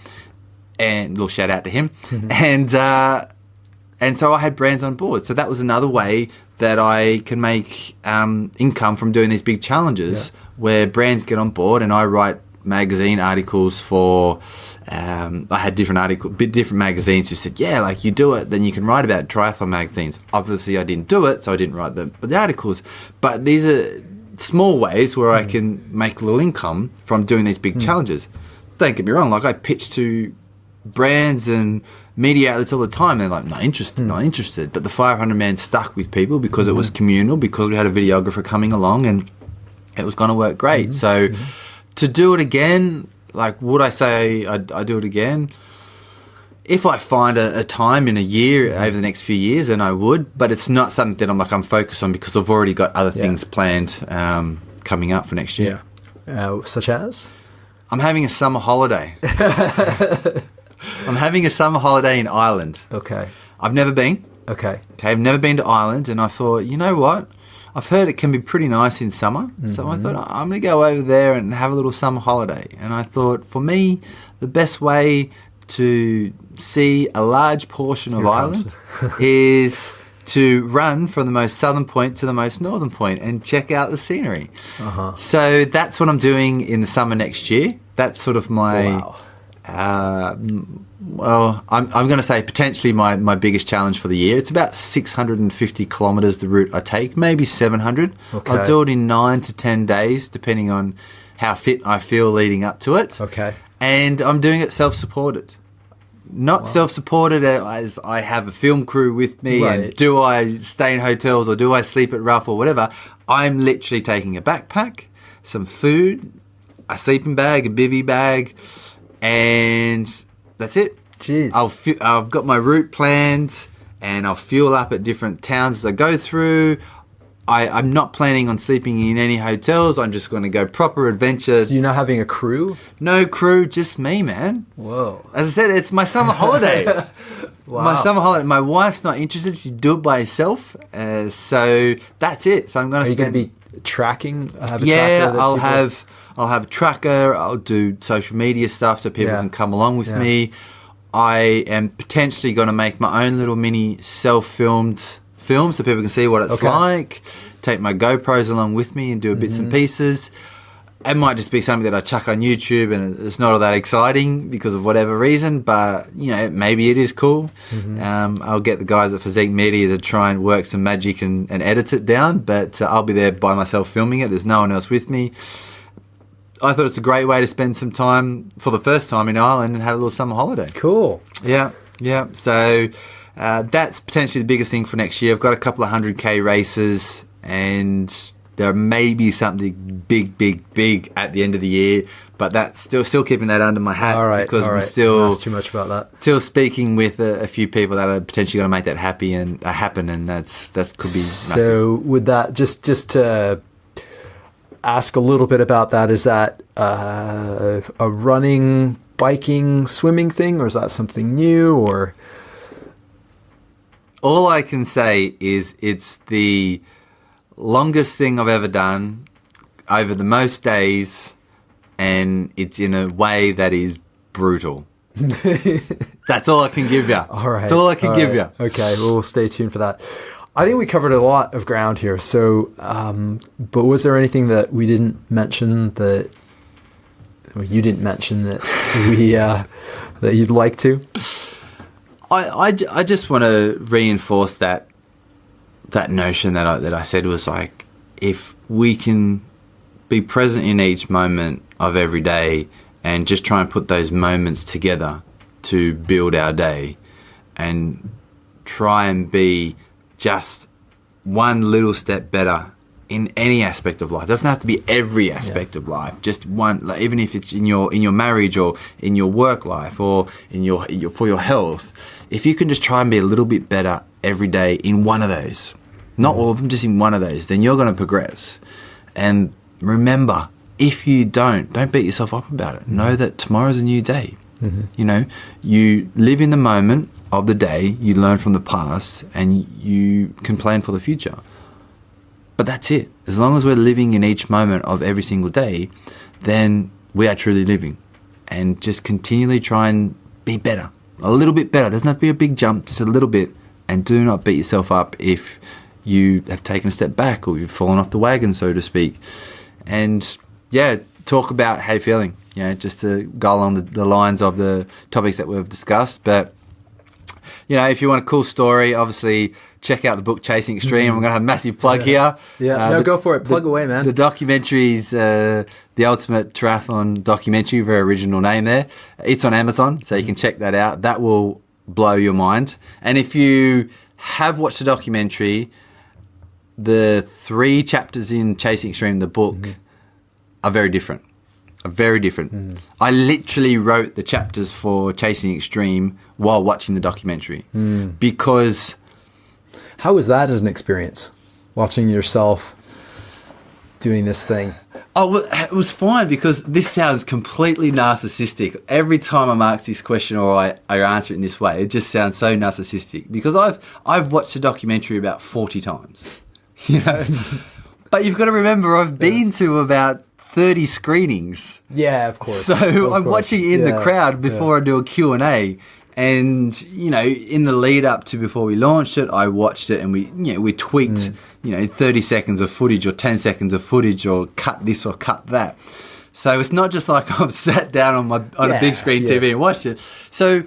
and a little shout out to him. And so I had brands on board. So that was another way that I can make income from doing these big challenges, where brands get on board, and I write magazine articles for I had different magazines who said, you do it, then you can write about it, triathlon magazines. Obviously I didn't do it, so I didn't write the articles, but these are small ways where I can make a little income from doing these big challenges. Don't get me wrong, I pitched to brands and media outlets all the time. They're like, not interested. But the 500 man stuck with people because it was communal, because we had a videographer coming along and it was going to work great. So to do it again, like, would I say I do it again? If I find a time in a year over the next few years, then I would. But it's not something that I'm focused on because I've already got other things planned coming up for next year. Such as? I'm having a summer holiday. I'm having a summer holiday in Ireland. Okay. I've never been. Okay. I've never been to Ireland, and I thought, you know what? I've heard it can be pretty nice in summer. So I thought, I'm going to go over there and have a little summer holiday. And I thought, for me, the best way to see a large portion of Ireland is to run from the most southern point to the most northern point and check out the scenery. So that's what I'm doing in the summer next year. That's sort of my... well, I'm going to say potentially my biggest challenge for the year. It's about 650 kilometres the route I take, maybe 700. Okay. I'll do it in 9 to 10 days, depending on how fit I feel leading up to it. Okay. And I'm doing it self-supported. Not self-supported as I have a film crew with me and do I stay in hotels or do I sleep at Rough or whatever. I'm literally taking a backpack, some food, a sleeping bag, a bivvy bag, and that's it. Jeez. I've got my route planned and I'll fuel up at different towns as I go through. I'm not planning on sleeping in any hotels. I'm just going to go proper adventure. So you're not having a crew? No crew, just me, man. Whoa. As I said, it's my summer holiday. Wow. My summer holiday. My wife's not interested. She'd do it by herself. So that's it. So I'm going to Are you going to be tracking? Have a yeah, tracker I'll have a tracker. I'll do social media stuff so people can come along with me. I am potentially going to make my own little mini self-filmed film so people can see what it's like. Take my GoPros along with me and do bits and pieces. It might just be something that I chuck on YouTube and it's not all that exciting because of whatever reason, but you know, maybe it is cool. I'll get the guys at Physique Media to try and work some magic and edit it down, but I'll be there by myself filming it. There's no one else with me. I thought it's a great way to spend some time for the first time in Ireland and have a little summer holiday. Cool. Yeah. So that's potentially the biggest thing for next year. I've got a couple of 100K races and there may be something big at the end of the year, but that's still keeping that under my hat. All right, because all I'm right. still That's too much about that. Still speaking with a few people that are potentially going to make that happen, and that could be massive. So would that just to ask a little bit about that? Is that a running, biking, swimming thing, or is that something new? Or all I can say is it's the longest thing I've ever done over the most days, and it's in a way that is brutal. That's all I can give you. All right. That's all I can give you. Okay, well, we'll stay tuned for that. I think we covered a lot of ground here. So, but was there anything that we didn't mention that you didn't mention that we that you'd like to? I just want to reinforce that notion that I said was like, if we can be present in each moment of every day and just try and put those moments together to build our day and try and be just one little step better in any aspect of life. It doesn't have to be every aspect of life. Just one, like, even if it's in your marriage or in your work life or in your for your health. If you can just try and be a little bit better every day in one of those, not all of them, just in one of those, then you're going to progress. And remember, if you don't beat yourself up about it. Know that tomorrow's a new day. You know, you live in the moment of the day, you learn from the past, and you can plan for the future. But that's it. As long as we're living in each moment of every single day, then we are truly living. And just continually try and be better. A little bit better. It doesn't have to be a big jump, just a little bit. And do not beat yourself up if you have taken a step back or you've fallen off the wagon, so to speak. And yeah, talk about how you're feeling, you know, just to go along the lines of the topics that we've discussed. But, you know, if you want a cool story, obviously check out the book Chasing Extreme. I'm going to have a massive plug here. Yeah, go for it. Plug away, man. The documentary's The Ultimate Triathlon documentary, very original name there. It's on Amazon, so you can check that out. That will blow your mind. And if you have watched the documentary, the 3 chapters in Chasing Extreme, the book, are very different. I literally wrote the chapters for Chasing Extreme while watching the documentary because... How was that as an experience, watching yourself doing this thing? Oh, well, it was fine because this sounds completely narcissistic. Every time I'm asked this question or I answer it in this way, it just sounds so narcissistic because I've watched the documentary about 40 times, you know. But you've got to remember, I've been to about 30 screenings. Yeah, of course. So I'm watching in the crowd before I do a Q&A. And, you know, in the lead up to before we launched it, I watched it and we tweaked, 30 seconds of footage or 10 seconds of footage or cut this or cut that. So it's not just like I've sat down on a big screen TV and watched it. So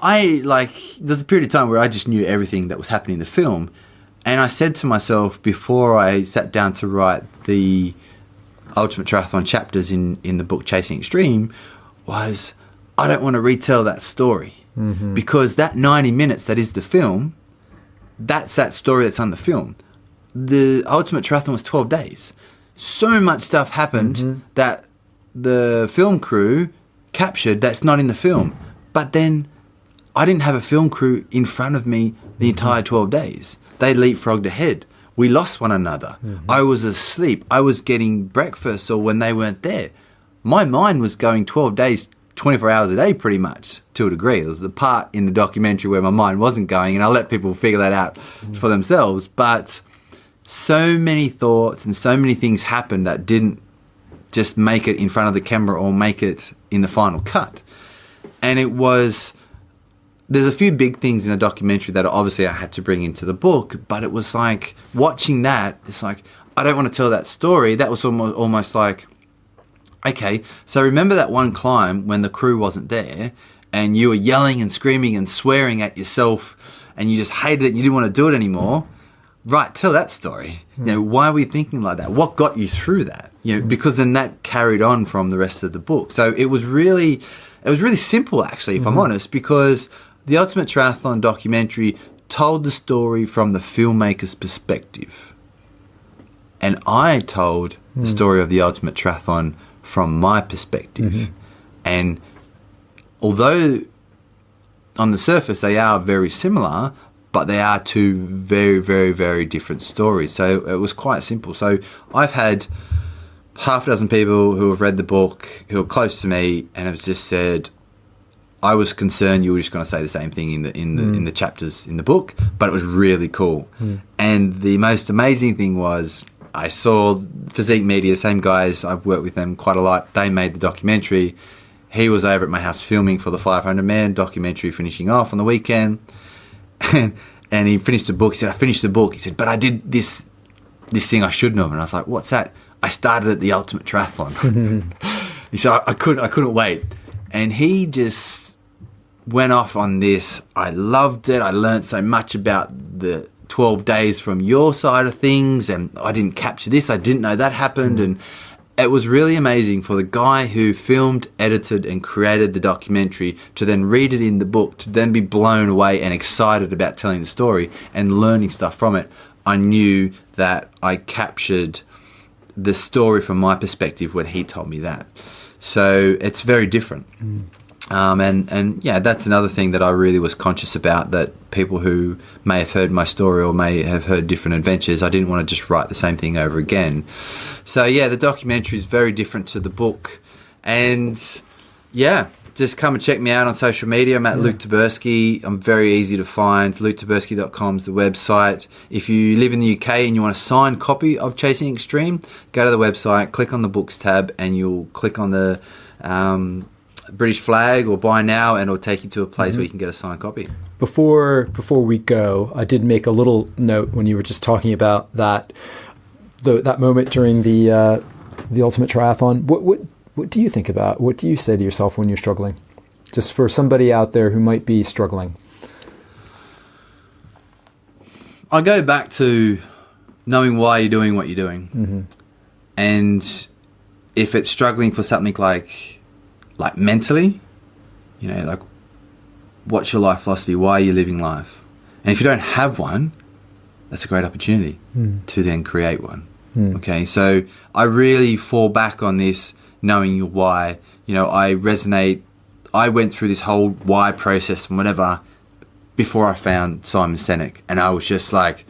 there's a period of time where I just knew everything that was happening in the film. And I said to myself before I sat down to write the Ultimate Triathlon chapters in the book Chasing Extreme was, I don't want to retell that story because that 90 minutes that is the film, that's that story that's on the film. The Ultimate Triathlon was 12 days. So much stuff happened that the film crew captured that's not in the film. But then I didn't have a film crew in front of me the entire 12 days. They leapfrogged ahead. We lost one another. I was asleep. I was getting breakfast or when they weren't there. My mind was going 12 days, 24 hours a day pretty much to a degree. It was the part in the documentary where my mind wasn't going and I'll let people figure that out for themselves. But so many thoughts and so many things happened that didn't just make it in front of the camera or make it in the final cut. And it was... There's a few big things in the documentary that obviously I had to bring into the book, but it was like watching that, it's like, I don't want to tell that story. That was almost like, okay, so remember that one climb when the crew wasn't there and you were yelling and screaming and swearing at yourself and you just hated it and you didn't want to do it anymore? Right, tell that story. You know, why were you thinking like that? What got you through that? You know, because then that carried on from the rest of the book. So it was really simple actually, if I'm honest, because the Ultimate Triathlon documentary told the story from the filmmaker's perspective. And I told the story of the Ultimate Triathlon from my perspective. And although on the surface they are very similar, but they are two very, very, very different stories. So it was quite simple. So I've had half a dozen people who have read the book, who are close to me, and have just said, I was concerned you were just going to say the same thing in the chapters in the book, but it was really cool. And the most amazing thing was I saw Physique Media, same guys, I've worked with them quite a lot. They made the documentary. He was over at my house filming for the 500 Man documentary, finishing off on the weekend. And he finished the book. He said, I finished the book. He said, but I did this thing I shouldn't have. And I was like, what's that? I started at the Ultimate Triathlon. He said, I couldn't wait. And he just went off on this. I loved it. I learned so much about the 12 days from your side of things, and I didn't capture this. I didn't know that happened. And it was really amazing for the guy who filmed, edited, and created the documentary to then read it in the book, to then be blown away and excited about telling the story and learning stuff from it. I knew that I captured the story from my perspective when he told me that. So it's very different. And yeah, that's another thing that I really was conscious about, that people who may have heard my story or may have heard different adventures, I didn't want to just write the same thing over again. So yeah, the documentary is very different to the book. And yeah, just come and check me out on social media. I'm at Luke Tyburski. I'm very easy to find. LukeTyburski.com is the website. If you live in the UK and you want a signed copy of Chasing Extreme, go to the website, click on the books tab, and you'll click on the British flag or buy now, and it'll take you to a place where you can get a signed copy. Before we go, I did make a little note when you were just talking about that moment during the Ultimate Triathlon. What do you think about? What do you say to yourself when you're struggling? Just for somebody out there who might be struggling. I go back to knowing why you're doing what you're doing. And if it's struggling for something like mentally, like what's your life philosophy? Why are you living life? And if you don't have one, that's a great opportunity to then create one. Okay, so I really fall back on this knowing your why. I resonate. I went through this whole why process and whatever before I found Simon Sinek, and I was just like,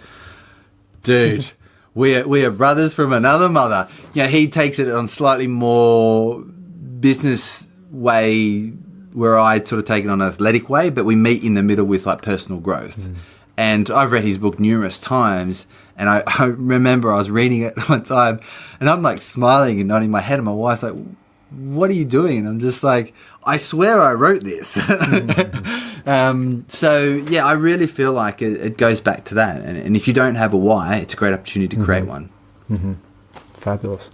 dude, we are brothers from another mother. He takes it on slightly more business way, where I sort of take it on an athletic way, but we meet in the middle with like personal growth. And I've read his book numerous times, and I remember I was reading it one time, and I'm like smiling and nodding my head, and my wife's like, what are you doing? And I'm just like, I swear I wrote this. So yeah, I really feel like it goes back to that. And if you don't have a why, it's a great opportunity to create one. Fabulous.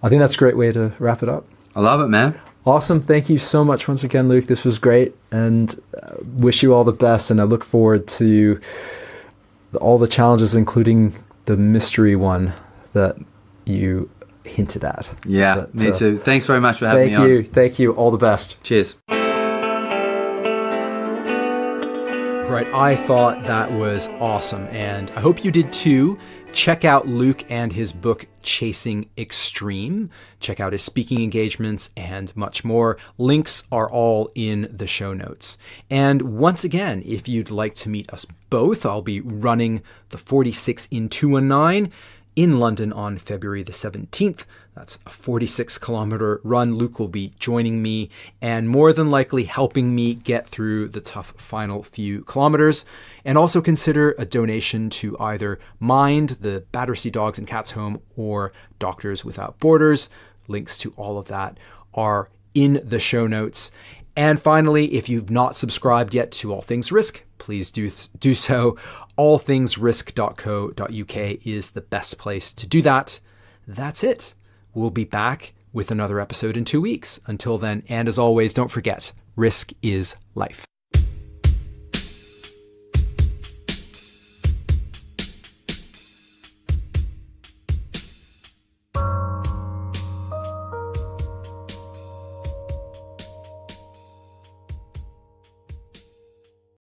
I think that's a great way to wrap it up. I love it, man. Awesome. Thank you so much once again, Luke. This was great, and wish you all the best. And I look forward to all the challenges, including the mystery one that you hinted at. Yeah, me too. Thanks very much for having me on. Thank you. All the best. Cheers. Right. I thought that was awesome, and I hope you did too. Check out Luke and his book, Chasing Extreme. Check out his speaking engagements and much more. Links are all in the show notes. And once again, if you'd like to meet us both, I'll be running the 46 in 219 in London on February the 17th. That's a 46-kilometer run. Luke will be joining me and more than likely helping me get through the tough final few kilometers. And also consider a donation to either Mind, the Battersea Dogs and Cats Home, or Doctors Without Borders. Links to all of that are in the show notes. And finally, if you've not subscribed yet to All Things Risk, please do so. allthingsrisk.co.uk is the best place to do that. That's it. We'll be back with another episode in 2 weeks. Until then, and as always, don't forget, risk is life.